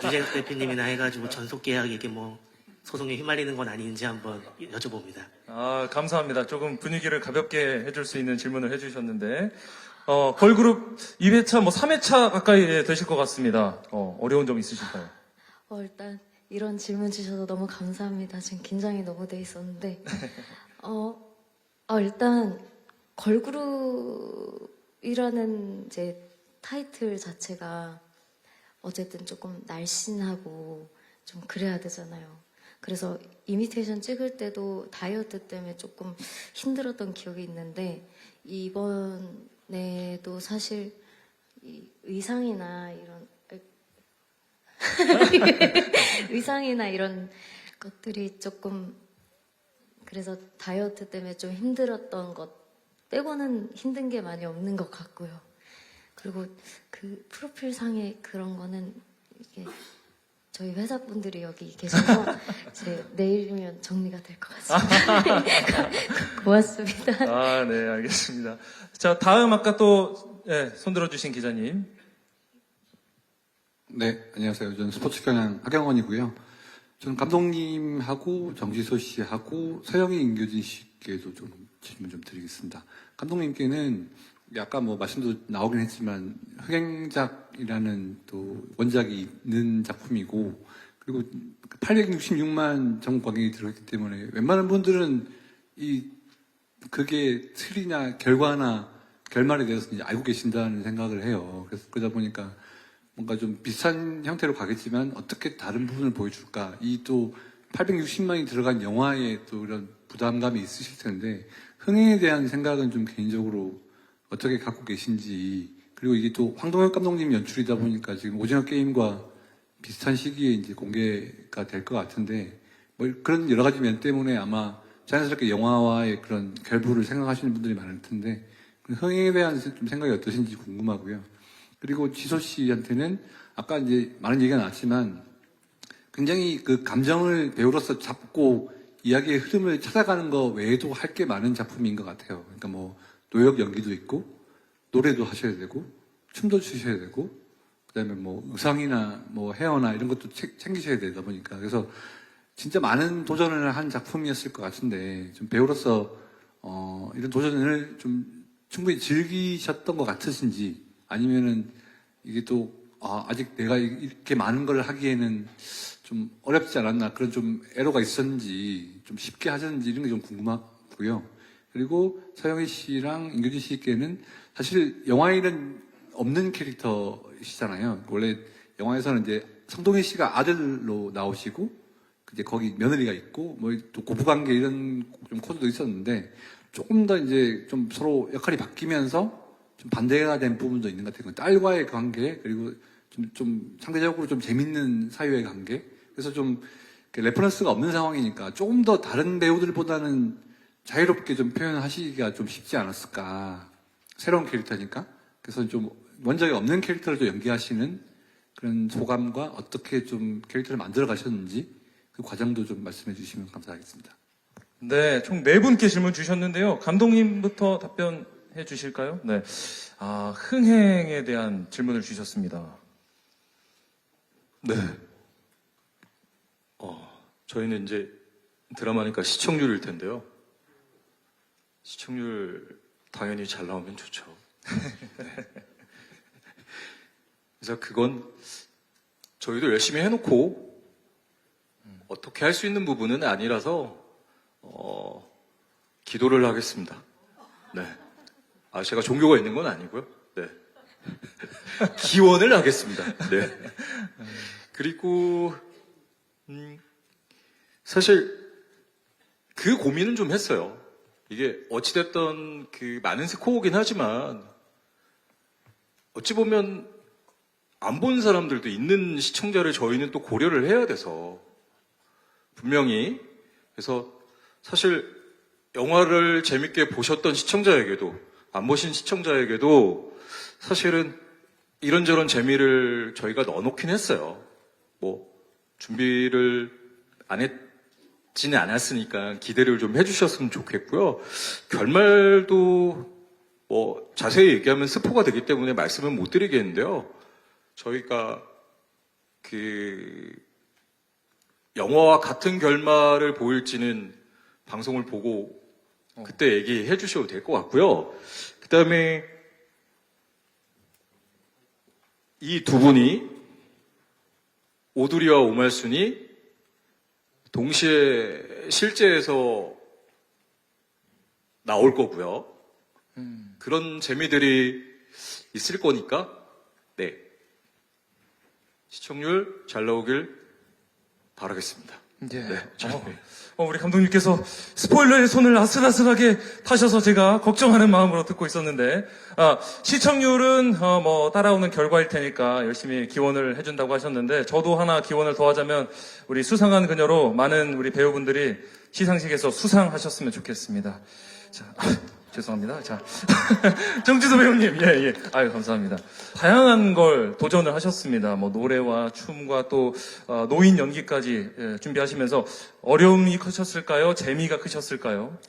유재석 대표님이나 해가지고 전속 계약 이게 소송에 휘말리는 건 아닌지 한번 여쭤봅니다. 감사합니다. 조금 분위기를 가볍게 해줄 수 있는 질문을 해주셨는데, 걸그룹 2회차, 3회차 가까이 되실 것 같습니다. 어려운 점 있으실까요? 일단 이런 질문 주셔서 너무 감사합니다. 지금 긴장이 너무 돼 있었는데, 일단 걸그룹이라는 이제 타이틀 자체가 어쨌든 조금 날씬하고 좀 그래야 되잖아요. 그래서 이미테이션 찍을 때도 다이어트 때문에 조금 힘들었던 기억이 있는데 이번에도 사실 이 의상이나 이런 것들이 조금 그래서 다이어트 때문에 좀 힘들었던 것 빼고는 힘든 게 많이 없는 것 같고요. 그리고 그 프로필상에 그런 거는 이게 저희 회사분들이 여기 계셔서 이제 내일이면 정리가 될 것 같습니다. 고맙습니다. 네, 알겠습니다. 자, 다음 아까 또 손들어 주신 기자님. 네, 안녕하세요. 저는 스포츠 경향 하경원이고요. 저는 감독님하고 정지소 씨하고 서영희 임교진 씨께도 좀 질문 좀 드리겠습니다. 감독님께는 아까 뭐 말씀도 나오긴 했지만 흥행작이라는 또 원작이 있는 작품이고 그리고 866만 전국 관객이 들어있기 때문에 웬만한 분들은 그게 틀이나 결과나 결말에 대해서 이제 알고 계신다는 생각을 해요. 그래서 그러다 보니까 뭔가 좀 비슷한 형태로 가겠지만 어떻게 다른 부분을 보여줄까? 이 또 860만이 들어간 영화에 또 이런 부담감이 있으실 텐데 흥행에 대한 생각은 좀 개인적으로 어떻게 갖고 계신지 그리고 이게 또 황동혁 감독님 연출이다 보니까 지금 오징어 게임과 비슷한 시기에 이제 공개가 될 것 같은데 뭐 그런 여러 가지 면 때문에 아마 자연스럽게 영화와의 그런 결부를 생각하시는 분들이 많을 텐데 흥행에 대한 좀 생각이 어떠신지 궁금하고요. 그리고 지소 씨한테는 아까 이제 많은 얘기가 나왔지만 굉장히 그 감정을 배우로서 잡고 이야기의 흐름을 찾아가는 거 외에도 할 게 많은 작품인 것 같아요. 그러니까 뭐 노역 연기도 있고 노래도 하셔야 되고 춤도 추셔야 되고 그다음에 뭐 의상이나 뭐 헤어나 이런 것도 챙기셔야 되다 보니까 그래서 진짜 많은 도전을 한 작품이었을 것 같은데 좀 배우로서 이런 도전을 좀 충분히 즐기셨던 것 같으신지 아니면은 이게 또 아직 내가 이렇게 많은 걸 하기에는 좀 어렵지 않았나 그런 좀 애로가 있었는지 좀 쉽게 하셨는지 이런 게 좀 궁금하고요. 그리고 서영희 씨랑 임규진 씨께는 사실 영화에는 없는 캐릭터이시잖아요. 원래 영화에서는 이제 성동희 씨가 아들로 나오시고 이제 거기 며느리가 있고 뭐 또 고부관계 이런 좀 코드도 있었는데 조금 더 이제 좀 서로 역할이 바뀌면서 좀 반대가 된 부분도 있는 것 같아요. 딸과의 관계 그리고 좀 상대적으로 좀 재밌는 사유의 관계. 그래서 좀 레퍼런스가 없는 상황이니까 조금 더 다른 배우들보다는 자유롭게 좀 표현하시기가 좀 쉽지 않았을까. 새로운 캐릭터니까. 그래서 좀 원작에 없는 캐릭터를 좀 연기하시는 그런 소감과 어떻게 좀 캐릭터를 만들어 가셨는지 그 과정도 좀 말씀해 주시면 감사하겠습니다. 네, 총 4분께 질문 주셨는데요. 감독님부터 답변해 주실까요? 네. 흥행에 대한 질문을 주셨습니다. 네. 저희는 이제 드라마니까 시청률일 텐데요. 시청률 당연히 잘 나오면 좋죠. 네. 그래서 그건 저희도 열심히 해놓고 어떻게 할 수 있는 부분은 아니라서 기도를 하겠습니다. 네. 제가 종교가 있는 건 아니고요. 네. 기원을 하겠습니다. 네. 그리고 사실 그 고민은 좀 했어요. 이게 어찌됐던 그 많은 스코어긴 하지만 어찌 보면 안 본 사람들도 있는 시청자를 저희는 또 고려를 해야 돼서 분명히 그래서 사실 영화를 재밌게 보셨던 시청자에게도 안 보신 시청자에게도 사실은 이런저런 재미를 저희가 넣어놓긴 했어요. 뭐 준비를 안 했지는 않았으니까 기대를 좀 해주셨으면 좋겠고요. 결말도 뭐 자세히 얘기하면 스포가 되기 때문에 말씀은 못 드리겠는데요. 저희가 그 영화와 같은 결말을 보일지는 방송을 보고 그때 얘기해 주셔도 될 것 같고요. 그 다음에 이 두 분이 오두리와 오말순이 동시에 실제에서 나올 거고요. 그런 재미들이 있을 거니까 네 시청률 잘 나오길 바라겠습니다. 예. 네. 우리 감독님께서 스포일러의 손을 아슬아슬하게 타셔서 제가 걱정하는 마음으로 듣고 있었는데, 시청률은, 따라오는 결과일 테니까 열심히 기원을 해준다고 하셨는데, 저도 하나 기원을 더하자면, 우리 수상한 그녀로 많은 우리 배우분들이 시상식에서 수상하셨으면 좋겠습니다. 자, 죄송합니다. 자, 정지소 배우님, 예. 아유, 감사합니다. 다양한 걸 도전을 하셨습니다. 뭐, 노래와 춤과 또, 노인 연기까지 준비하시면서 어려움이 크셨을까요? 재미가 크셨을까요?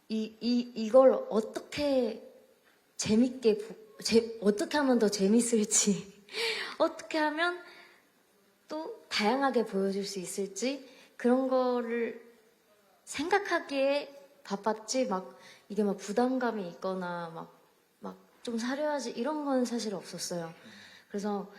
이걸 어떻게 재밌게, 어떻게 하면 더 재밌을지, 어떻게 하면 또 다양하게 보여줄 수 있을지, 그런 거를 생각하기에 바빴지 막 이게 막 부담감이 있거나 막 좀 사려야지 이런 건 사실 없었어요. 그래서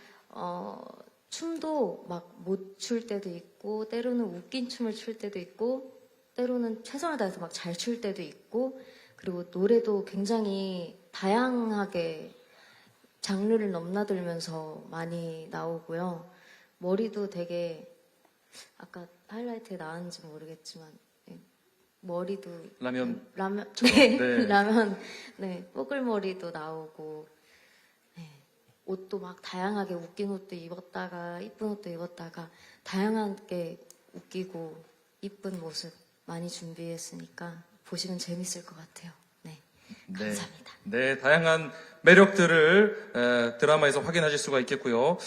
춤도 막 못 출 때도 있고 때로는 웃긴 춤을 출 때도 있고 때로는 최선을 다해서 막 잘 출 때도 있고 그리고 노래도 굉장히 다양하게 장르를 넘나들면서 많이 나오고요. 머리도 되게 아까 하이라이트에 나왔는지 모르겠지만 네, 머리도 라면 네, 네. 라면 네 뽀글머리도 나오고 네, 옷도 막 다양하게 웃긴 옷도 입었다가 이쁜 옷도 입었다가 다양하게 웃기고 이쁜 모습 많이 준비했으니까 보시면 재밌을 것 같아요. 네, 감사합니다. 네, 다양한 매력들을 드라마에서 확인하실 수가 있겠고요.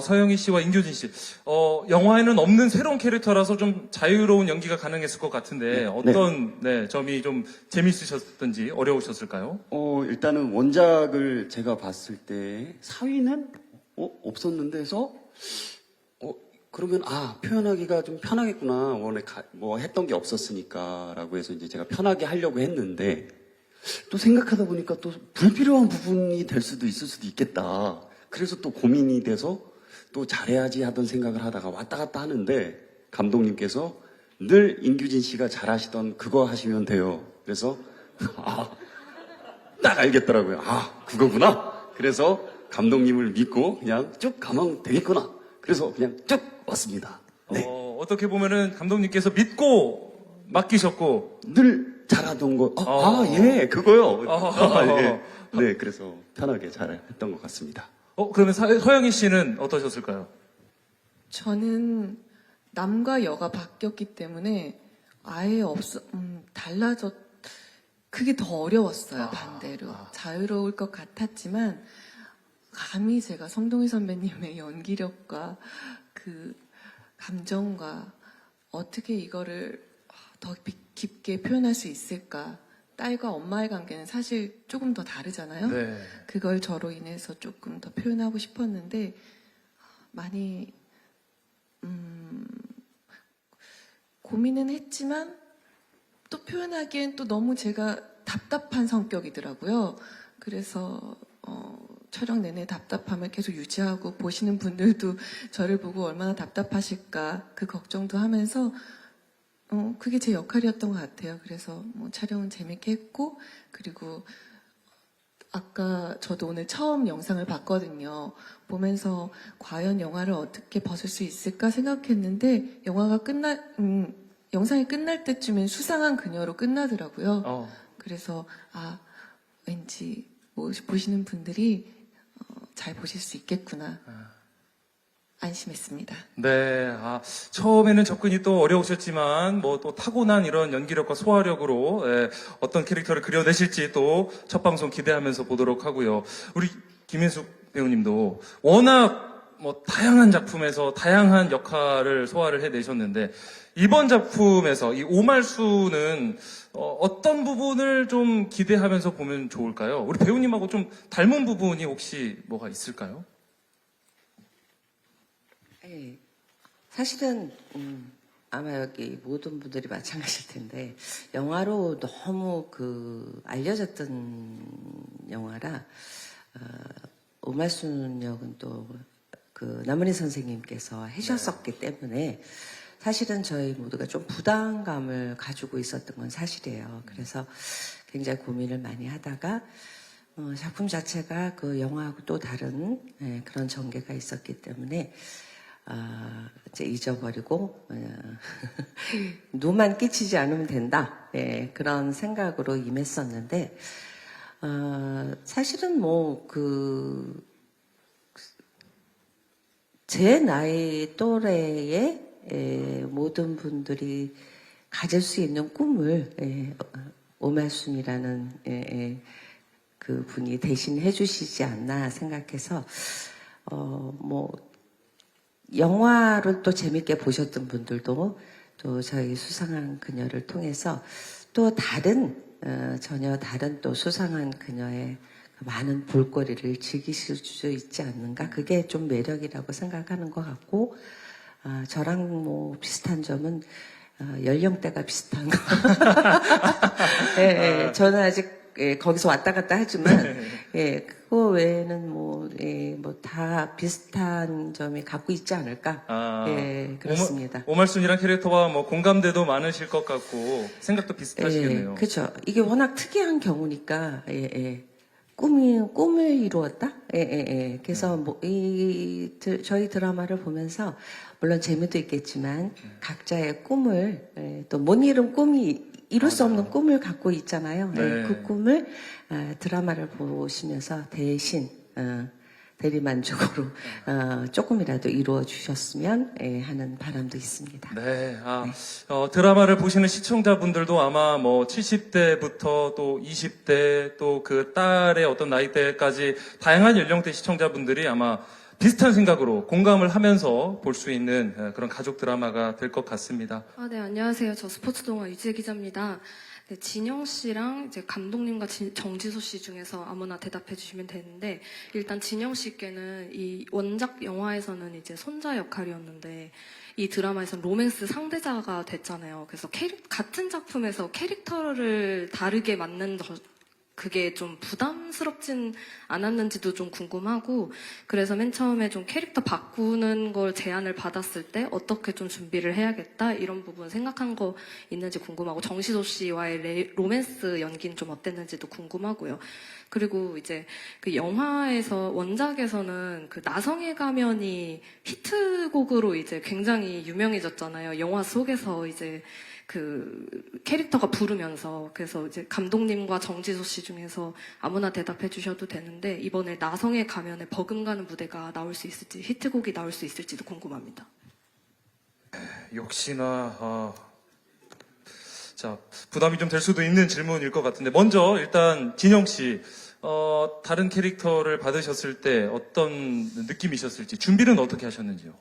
서영희 씨와 임교진 씨, 영화에는 없는 새로운 캐릭터라서 좀 자유로운 연기가 가능했을 것 같은데 어떤 점이 좀 재밌으셨던지 어려우셨을까요? 일단은 원작을 제가 봤을 때 사위는 없었는데 해서 그러면 표현하기가 좀 편하겠구나. 원래 뭐 했던 게 없었으니까라고 해서 이제 제가 편하게 하려고 했는데 또 생각하다 보니까 또 불필요한 부분이 될 수도 있을 수도 있겠다. 그래서 또 고민이 돼서 또 잘해야지 하던 생각을 하다가 왔다 갔다 하는데 감독님께서 늘 임규진 씨가 잘하시던 그거 하시면 돼요. 그래서 딱 알겠더라고요. 그거구나. 그래서 감독님을 믿고 그냥 쭉 가면 되겠구나. 그래서 그냥 쭉 왔습니다. 네. 어떻게 보면은 감독님께서 믿고 맡기셨고 늘 잘하던 거. 예, 그거요. 예. 네, 그래서 편하게 잘 했던 것 같습니다. 그러면 서영희 씨는 어떠셨을까요? 저는 남과 여가 바뀌었기 때문에 아예 그게 더 어려웠어요, 반대로. 자유로울 것 같았지만, 감히 제가 성동희 선배님의 연기력과 그 감정과 어떻게 이거를 더 깊게 표현할 수 있을까. 딸과 엄마의 관계는 사실 조금 더 다르잖아요. 네. 그걸 저로 인해서 조금 더 표현하고 싶었는데 많이 고민은 했지만 또 표현하기엔 또 너무 제가 답답한 성격이더라고요. 그래서 촬영 내내 답답함을 계속 유지하고 보시는 분들도 저를 보고 얼마나 답답하실까 그 걱정도 하면서 그게 제 역할이었던 것 같아요. 그래서 뭐 촬영은 재밌게 했고 그리고 아까 저도 오늘 처음 영상을 봤거든요. 보면서 과연 영화를 어떻게 벗을 수 있을까 생각했는데 영상이 끝날 때쯤엔 수상한 그녀로 끝나더라고요. 그래서 왠지 보시는 분들이 잘 보실 수 있겠구나. 안심했습니다. 네, 처음에는 접근이 또 어려우셨지만, 또 타고난 이런 연기력과 소화력으로, 어떤 캐릭터를 그려내실지 또 첫 방송 기대하면서 보도록 하고요. 우리 김인숙 배우님도 워낙 다양한 작품에서 다양한 역할을 소화를 해내셨는데, 이번 작품에서 이 오말수는 어떤 부분을 좀 기대하면서 보면 좋을까요? 우리 배우님하고 좀 닮은 부분이 혹시 뭐가 있을까요? 네, 사실은 아마 여기 모든 분들이 마찬가지일 텐데 영화로 너무 알려졌던 영화라 오말순 역은 또 남은희 선생님께서 해주셨었기 때문에 사실은 저희 모두가 좀 부담감을 가지고 있었던 건 사실이에요. 그래서 굉장히 고민을 많이 하다가 작품 자체가 그 영화하고 또 다른 그런 전개가 있었기 때문에 이제 잊어버리고 누만 끼치지 않으면 된다. 그런 생각으로 임했었는데 사실은 제 나이 또래의 모든 분들이 가질 수 있는 꿈을 오말순이라는 그 분이 대신 해주시지 않나 생각해서 영화를 또 재밌게 보셨던 분들도 또 저희 수상한 그녀를 통해서 또 전혀 다른 또 수상한 그녀의 많은 볼거리를 즐기실 수 있지 않는가. 그게 좀 매력이라고 생각하는 것 같고, 저랑 비슷한 점은 연령대가 비슷한 거. 예, 저는 아직 거기서 왔다 갔다 하지만 그거 외에는 뭐 다 비슷한 점이 갖고 있지 않을까. 그렇습니다. 오말순이란 캐릭터와 뭐 공감대도 많으실 것 같고 생각도 비슷하시겠네요. 그렇죠. 이게 워낙 특이한 경우니까 꿈을 이루었다. 그래서 뭐 저희 드라마를 보면서 물론 재미도 있겠지만 각자의 꿈을 또 못 이룬 꿈이 이룰 수 없는 꿈을 갖고 있잖아요. 네. 그 꿈을 드라마를 보시면서 대신 대리만족으로 조금이라도 이루어 주셨으면 하는 바람도 있습니다. 네, 드라마를 보시는 시청자분들도 아마 뭐 70대부터 또 20대 또 그 딸의 어떤 나이대까지 다양한 연령대 시청자분들이 아마 비슷한 생각으로 공감을 하면서 볼 수 있는 그런 가족 드라마가 될 것 같습니다. 네, 안녕하세요. 저 스포츠 동화 유지혜 기자입니다. 네, 진영 씨랑 이제 감독님과 정지소 씨 중에서 아무나 대답해 주시면 되는데, 일단 진영 씨께는 이 원작 영화에서는 이제 손자 역할이었는데, 이 드라마에서는 로맨스 상대자가 됐잖아요. 그래서 같은 작품에서 캐릭터를 다르게 맡는 그게 좀 부담스럽진 않았는지도 좀 궁금하고, 그래서 맨 처음에 좀 캐릭터 바꾸는 걸 제안을 받았을 때 어떻게 좀 준비를 해야겠다 이런 부분 생각한 거 있는지 궁금하고, 정시도 씨와의 로맨스 연기는 좀 어땠는지도 궁금하고요. 그리고 이제 그 영화에서 원작에서는 그 나성의 가면이 히트곡으로 이제 굉장히 유명해졌잖아요. 영화 속에서 이제 그 캐릭터가 부르면서. 그래서 이제 감독님과 정지소 씨 중에서 아무나 대답해 주셔도 되는데, 이번에 나성의 가면에 버금가는 무대가 나올 수 있을지, 히트곡이 나올 수 있을지도 궁금합니다. 역시나 자, 부담이 좀 될 수도 있는 질문일 것 같은데, 먼저 일단 진영 씨, 다른 캐릭터를 받으셨을 때 어떤 느낌이셨을지, 준비는 어떻게 하셨는지요?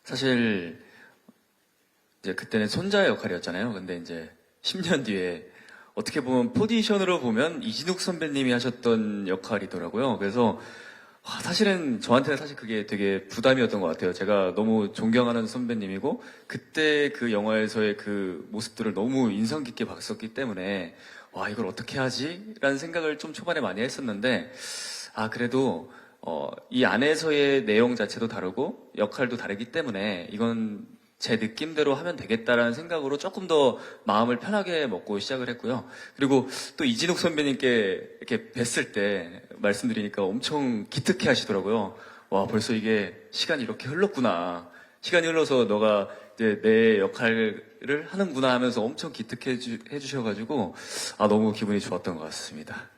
사실 이제 그때는 손자 역할이었잖아요. 근데 이제 10년 뒤에 어떻게 보면 포지션으로 보면 이진욱 선배님이 하셨던 역할이더라고요. 그래서 사실은 저한테는 사실 그게 되게 부담이었던 것 같아요. 제가 너무 존경하는 선배님이고 그때 그 영화에서의 그 모습들을 너무 인상 깊게 봤었기 때문에 이걸 어떻게 하지? 라는 생각을 좀 초반에 많이 했었는데, 그래도 이 안에서의 내용 자체도 다르고 역할도 다르기 때문에 이건 제 느낌대로 하면 되겠다라는 생각으로 조금 더 마음을 편하게 먹고 시작을 했고요. 그리고 또 이진욱 선배님께 이렇게 뵀을 때 말씀드리니까 엄청 기특해 하시더라고요. 벌써 이게 시간이 이렇게 흘렀구나. 시간이 흘러서 너가 이제 내 역할을 하는구나 하면서 엄청 기특해 해주셔가지고 너무 기분이 좋았던 것 같습니다.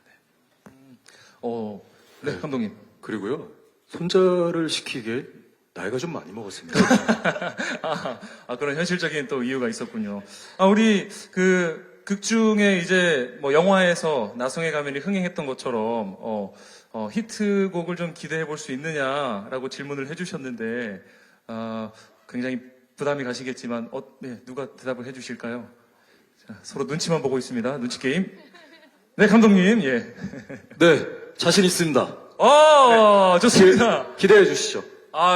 네, 감독님. 그리고요, 손자를 시키기에 나이가 좀 많이 먹었습니다. 그런 현실적인 또 이유가 있었군요. 우리 극 중에 이제 뭐 영화에서 나성의 가면이 흥행했던 것처럼 히트곡을 좀 기대해 볼 수 있느냐라고 질문을 해주셨는데, 굉장히 부담이 가시겠지만 누가 대답을 해주실까요? 자, 서로 눈치만 보고 있습니다. 눈치 게임. 네, 감독님. 예. 네, 자신 있습니다. 좋습니다. 기대해 주시죠.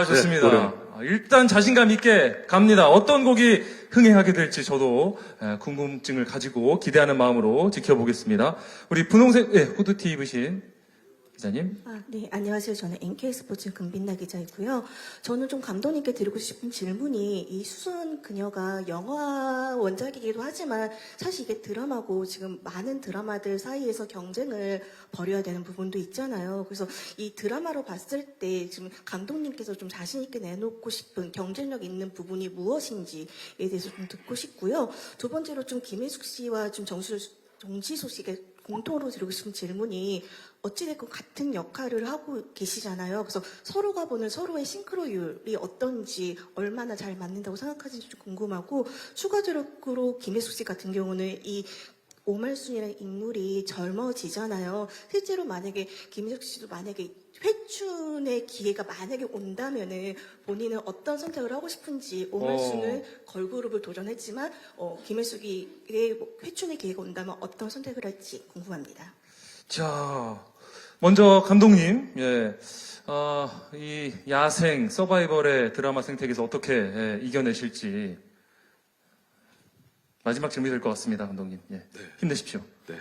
좋습니다. 일단 자신감 있게 갑니다. 어떤 곡이 흥행하게 될지 저도 궁금증을 가지고 기대하는 마음으로 지켜보겠습니다. 우리 분홍색 후드티 입으신 기자님. 네, 안녕하세요. 저는 NK스포츠 금빛나 기자이고요. 저는 좀 감독님께 드리고 싶은 질문이, 이 수선 그녀가 영화 원작이기도 하지만 사실 이게 드라마고 지금 많은 드라마들 사이에서 경쟁을 벌여야 되는 부분도 있잖아요. 그래서 이 드라마로 봤을 때 지금 감독님께서 좀 자신 있게 내놓고 싶은 경쟁력 있는 부분이 무엇인지에 대해서 좀 듣고 싶고요. 두 번째로 좀 김혜숙 씨와 좀 정지소 씨에게 공통으로 드리고 싶은 질문이, 어찌됐건 같은 역할을 하고 계시잖아요. 그래서 서로가 보는 서로의 싱크로율이 어떤지, 얼마나 잘 맞는다고 생각하시는지 좀 궁금하고, 추가적으로 김혜숙 씨 같은 경우는 이 오말순이라는 인물이 젊어지잖아요. 실제로 만약에 김혜숙 씨도 만약에 회춘의 기회가 만약에 온다면은 본인은 어떤 선택을 하고 싶은지, 오말순은 걸그룹을 도전했지만 김혜숙이 회춘의 기회가 온다면 어떤 선택을 할지 궁금합니다. 자, 먼저 감독님, 이 야생 서바이벌의 드라마 생태계에서 어떻게 이겨내실지. 마지막 질문이 될 것 같습니다, 감독님. 예. 네. 힘내십시오. 네.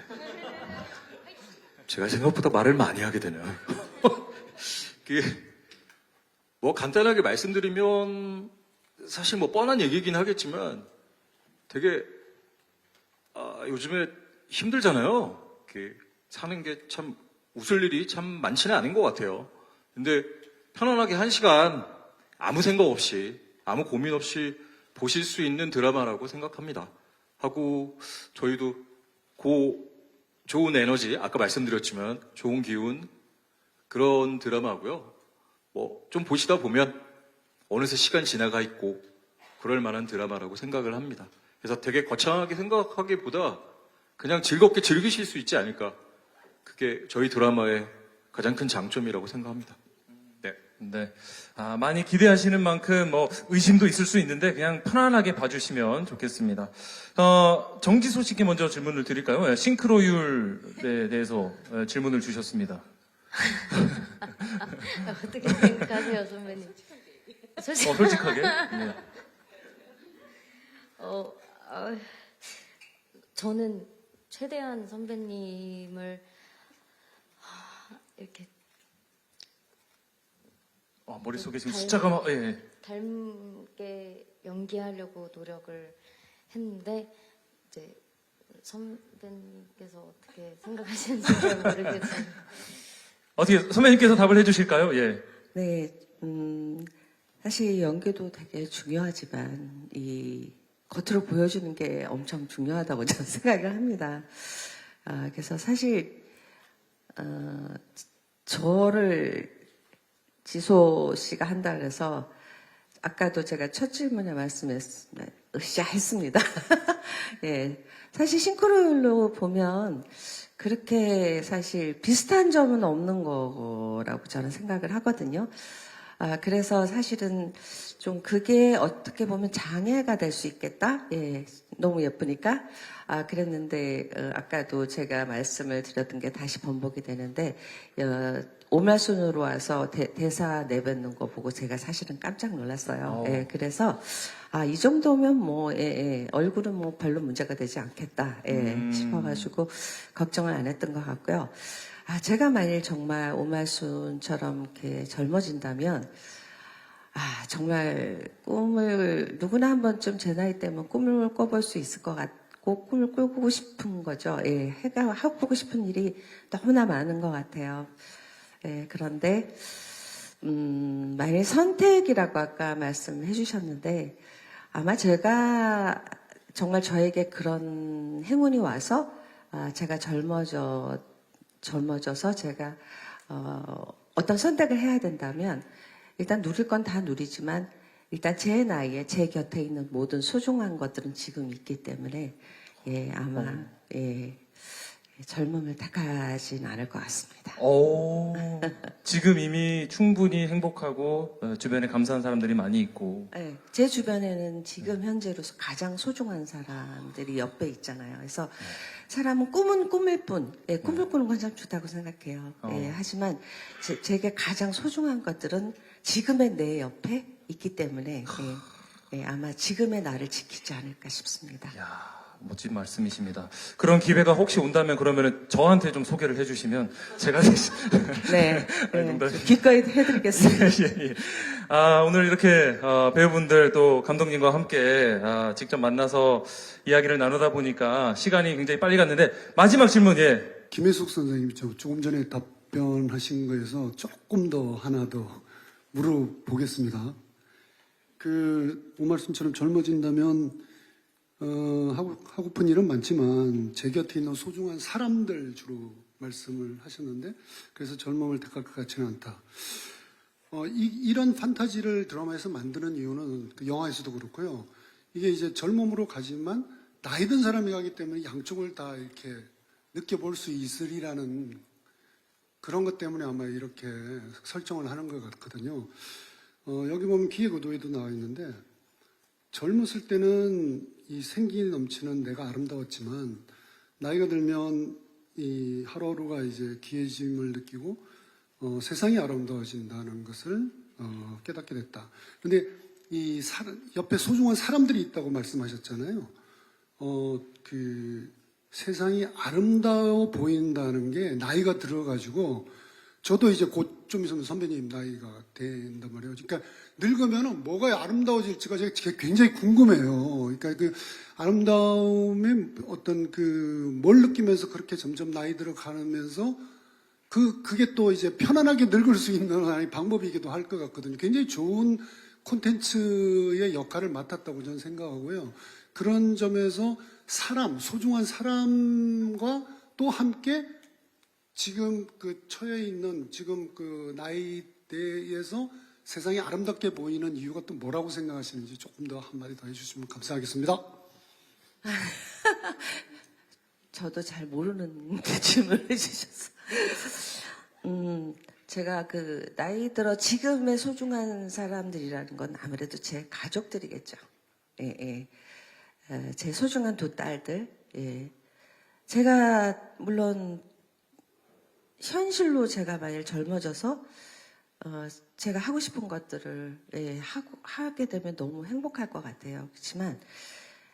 제가 생각보다 말을 많이 하게 되네요. 뭐 간단하게 말씀드리면 사실 뭐 뻔한 얘기긴 하겠지만 되게 요즘에 힘들잖아요. 사는 게 참 웃을 일이 참 많지는 않은 것 같아요. 근데 편안하게 1시간 아무 생각 없이 아무 고민 없이 보실 수 있는 드라마라고 생각합니다. 하고 저희도 좋은 에너지, 아까 말씀드렸지만 좋은 기운 그런 드라마고요. 뭐 좀 보시다 보면 어느새 시간 지나가 있고 그럴 만한 드라마라고 생각을 합니다. 그래서 되게 거창하게 생각하기보다 그냥 즐겁게 즐기실 수 있지 않을까. 그게 저희 드라마의 가장 큰 장점이라고 생각합니다. 네. 네. 많이 기대하시는 만큼 뭐 의심도 있을 수 있는데 그냥 편안하게 봐주시면 좋겠습니다. 정지소 씨께 먼저 질문을 드릴까요? 예, 싱크로율에 대해서 질문을 주셨습니다. 어떻게 생각하세요, 선배님? 솔직하게? 네. 저는 최대한 선배님을 이렇게 머릿속에 지금 숫자가 막, 예. 닮게 연기하려고 노력을 했는데 이제 선배님께서 어떻게 생각하시는지 잘 모르겠어요. 어떻게 선배님께서 답을 해주실까요? 예. 네, 사실 연기도 되게 중요하지만 이 겉으로 보여주는 게 엄청 중요하다고 저는 생각을 합니다. 그래서 사실 저를 지소 씨가 한다 그래서 아까도 제가 첫 질문에 말씀했습니다. 으쌰했습니다. 예, 사실 싱크로율로 보면 그렇게 사실 비슷한 점은 없는 거라고 저는 생각을 하거든요. 그래서 사실은 좀 그게 어떻게 보면 장애가 될 수 있겠다. 예, 너무 예쁘니까. 그랬는데 아까도 제가 말씀을 드렸던 게 다시 번복이 되는데 오말순으로 와서 대사 내뱉는 거 보고 제가 사실은 깜짝 놀랐어요. 예, 그래서 이 정도면 뭐 얼굴은 뭐 별로 문제가 되지 않겠다 싶어가지고 걱정을 안 했던 것 같고요. 제가 만일 정말 오말순처럼 이렇게 젊어진다면 정말 꿈을 누구나 한 번쯤 제 나이 때면 꿈을 꿔볼 수 있을 것 같고 꿈을 꾸고 싶은 거죠. 예, 하고 싶은 일이 너무나 많은 것 같아요. 예, 그런데 만일 선택이라고 아까 말씀해 주셨는데 아마 제가 정말 저에게 그런 행운이 와서 제가 젊어져서 제가 어떤 선택을 해야 된다면 일단 누릴 건 다 누리지만 일단 제 나이에 제 곁에 있는 모든 소중한 것들은 지금 있기 때문에 아마 젊음을 택하진 않을 것 같습니다. 지금 이미 충분히 행복하고 주변에 감사한 사람들이 많이 있고. 네, 제 주변에는 지금 현재로서 가장 소중한 사람들이 옆에 있잖아요. 그래서 사람은 꿈은 꿈일 뿐, 꿈을 꾸는 건 참 좋다고 생각해요. 하지만 제게 가장 소중한 것들은 지금의 내 옆에 있기 때문에 아마 지금의 나를 지키지 않을까 싶습니다. 멋진 말씀이십니다. 그런 기회가 혹시 온다면 그러면 저한테 좀 소개를 해주시면 제가 네, 기꺼이 해드리겠습니다. 예. 오늘 이렇게 배우분들 또 감독님과 함께 직접 만나서 이야기를 나누다 보니까 시간이 굉장히 빨리 갔는데 마지막 질문 김혜숙 선생님이 조금 전에 답변하신 거에서 조금 더 하나 더 물어보겠습니다. 오말순처럼 젊어진다면 하고픈 일은 많지만 제 곁에 있는 소중한 사람들 주로 말씀을 하셨는데 그래서 젊음을 택할 것 같지는 않다. 이런 판타지를 드라마에서 만드는 이유는 그 영화에서도 그렇고요. 이게 이제 젊음으로 가지만 나이 든 사람이 가기 때문에 양쪽을 다 이렇게 느껴볼 수 있으리라는 그런 것 때문에 아마 이렇게 설정을 하는 것 같거든요. 여기 보면 기획의도에도 나와 있는데 젊었을 때는 이 생기 넘치는 내가 아름다웠지만 나이가 들면 이 하루하루가 이제 귀해짐을 느끼고 세상이 아름다워진다는 것을 깨닫게 됐다. 그런데 옆에 소중한 사람들이 있다고 말씀하셨잖아요. 그 세상이 아름다워 보인다는 게 나이가 들어가지고 저도 이제 곧 좀 있으면 선배님 나이가 된단 말이에요. 그러니까 늙으면은 뭐가 아름다워질지가 제가 굉장히 궁금해요. 그러니까 그 아름다움의 어떤 그 뭘 느끼면서 그렇게 점점 나이 들어가면서 그게 또 이제 편안하게 늙을 수 있는 하나의 방법이기도 할 것 같거든요. 굉장히 좋은 콘텐츠의 역할을 맡았다고 저는 생각하고요. 그런 점에서 소중한 사람과 또 함께 지금 그 처해 있는 지금 그 나이대에서 세상이 아름답게 보이는 이유가 또 뭐라고 생각하시는지 조금 더 한마디 더 해주시면 감사하겠습니다. 저도 잘 모르는 질문을 해주셔서. 제가 그 나이 들어 지금의 소중한 사람들이라는 건 아무래도 제 가족들이겠죠. 예. 제 소중한 두 딸들. 예. 제가 물론 현실로 제가 만일 젊어져서 제가 하고 싶은 것들을 하게 되면 너무 행복할 것 같아요. 그렇지만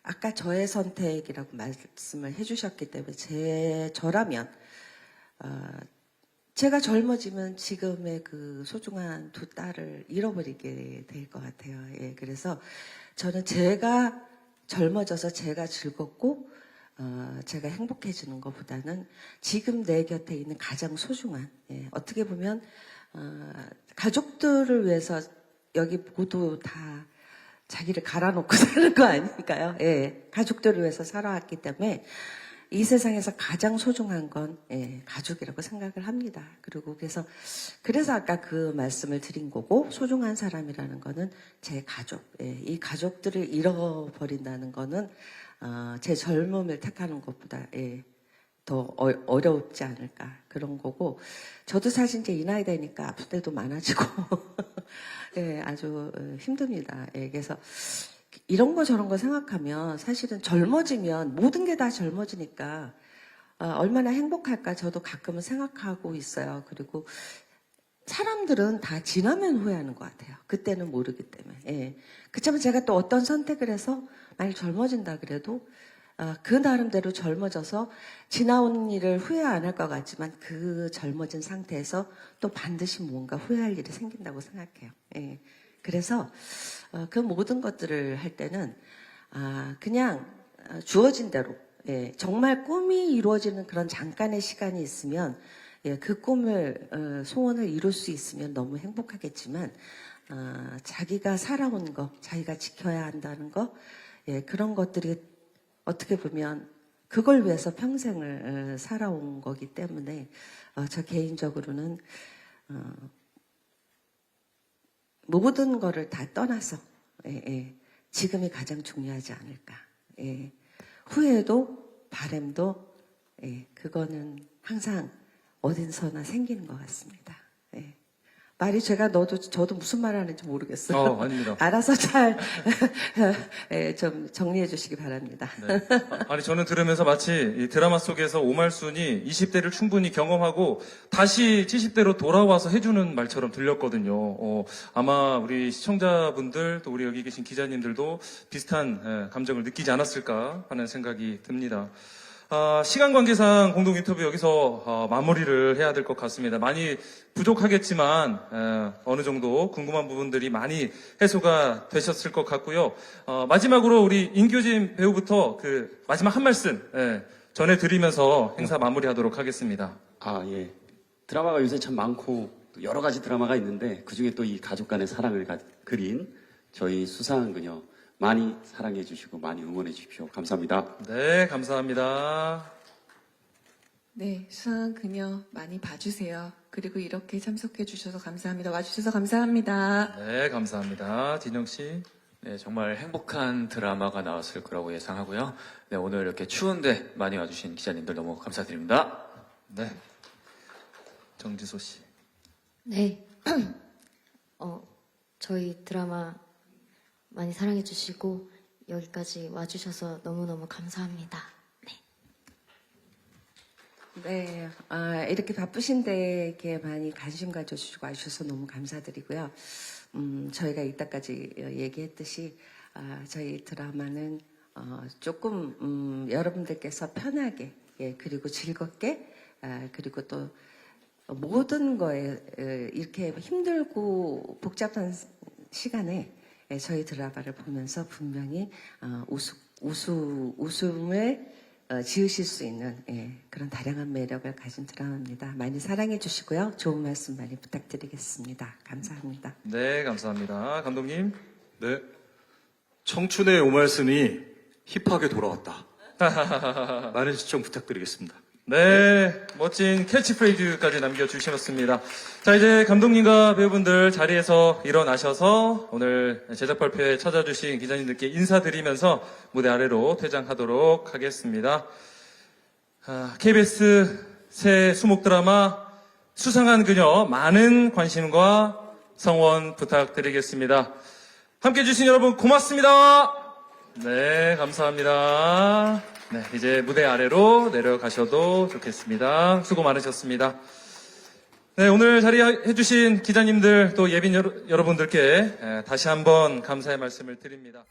아까 저의 선택이라고 말씀을 해주셨기 때문에 저라면 제가 젊어지면 지금의 그 소중한 두 딸을 잃어버리게 될 것 같아요. 예, 그래서 저는 제가 젊어져서 제가 즐겁고 제가 행복해지는 것보다는 지금 내 곁에 있는 가장 소중한, 어떻게 보면 가족들을 위해서 여기 모두 다 자기를 갈아놓고 사는 거 아닐까요? 예, 가족들을 위해서 살아왔기 때문에 이 세상에서 가장 소중한 건 가족이라고 생각을 합니다. 그리고 그래서 아까 그 말씀을 드린 거고, 소중한 사람이라는 거는 제 가족, 이 가족들을 잃어버린다는 거는 제 젊음을 택하는 것보다 더 어렵지 않을까 그런 거고, 저도 사실 이제 이 나이 되니까 아플 때도 많아지고 아주 힘듭니다. 그래서 이런 거 저런 거 생각하면 사실은 젊어지면 모든 게 다 젊어지니까 얼마나 행복할까 저도 가끔은 생각하고 있어요. 그리고 사람들은 다 지나면 후회하는 것 같아요. 그때는 모르기 때문에. 그렇지만 제가 또 어떤 선택을 해서 만약 젊어진다 그래도 그 나름대로 젊어져서 지나온 일을 후회 안 할 것 같지만 그 젊어진 상태에서 또 반드시 뭔가 후회할 일이 생긴다고 생각해요. 그래서 그 모든 것들을 할 때는 그냥 주어진 대로 정말 꿈이 이루어지는 그런 잠깐의 시간이 있으면 그 꿈을 소원을 이룰 수 있으면 너무 행복하겠지만 자기가 살아온 거, 자기가 지켜야 한다는 거, 그런 것들이 어떻게 보면 그걸 위해서 평생을 살아온 거기 때문에 저 개인적으로는 모든 거를 다 떠나서 지금이 가장 중요하지 않을까. 후회도 바램도 그거는 항상 어딘서나 생기는 것 같습니다. 말이 저도 무슨 말 하는지 모르겠어요. 아닙니다. 알아서 잘 좀 정리해 주시기 바랍니다. 네. 아니, 저는 들으면서 마치 이 드라마 속에서 오말순이 20대를 충분히 경험하고 다시 70대로 돌아와서 해주는 말처럼 들렸거든요. 아마 우리 시청자분들 또 우리 여기 계신 기자님들도 비슷한 감정을 느끼지 않았을까 하는 생각이 듭니다. 시간 관계상 공동 인터뷰 여기서 마무리를 해야 될 것 같습니다. 많이 부족하겠지만 어느 정도 궁금한 부분들이 많이 해소가 되셨을 것 같고요. 마지막으로 우리 인규진 배우부터 그 마지막 한 말씀 전해드리면서 행사 마무리하도록 하겠습니다. 예. 드라마가 요새 참 많고 또 여러 가지 드라마가 있는데 그중에 또 이 가족 간의 사랑을 그린 저희 수상한 그녀 많이 사랑해 주시고 많이 응원해 주십시오. 감사합니다. 네, 감사합니다. 네, 수상한 그녀 많이 봐주세요. 그리고 이렇게 참석해 주셔서 감사합니다. 와주셔서 감사합니다. 네, 감사합니다. 진영 씨. 네, 정말 행복한 드라마가 나왔을 거라고 예상하고요. 네, 오늘 이렇게 추운데 많이 와주신 기자님들 너무 감사드립니다. 네. 정지소 씨. 네. 저희 드라마 많이 사랑해주시고 여기까지 와주셔서 너무너무 감사합니다. 네, 이렇게 바쁘신데 이렇게 많이 관심 가져주시고 와주셔서 너무 감사드리고요. 저희가 이따까지 얘기했듯이 저희 드라마는 조금 여러분들께서 편하게 그리고 즐겁게 그리고 또 모든 거에 이렇게 힘들고 복잡한 시간에 저희 드라마를 보면서 분명히 웃음을 지으실 수 있는 그런 다양한 매력을 가진 드라마입니다. 많이 사랑해 주시고요. 좋은 말씀 많이 부탁드리겠습니다. 감사합니다. 네, 감사합니다. 감독님. 네. 청춘의 오말순이 힙하게 돌아왔다. 많은 시청 부탁드리겠습니다. 네, 멋진 캐치프레이즈까지 남겨주셨습니다. 자, 이제 감독님과 배우분들 자리에서 일어나셔서 오늘 제작 발표에 찾아주신 기자님들께 인사드리면서 무대 아래로 퇴장하도록 하겠습니다. KBS 새 수목 드라마 수상한 그녀 많은 관심과 성원 부탁드리겠습니다. 함께 해주신 여러분 고맙습니다. 네, 감사합니다. 네, 이제 무대 아래로 내려가셔도 좋겠습니다. 수고 많으셨습니다. 네, 오늘 자리해주신 기자님들 또 예빈 여러분들께 다시 한번 감사의 말씀을 드립니다.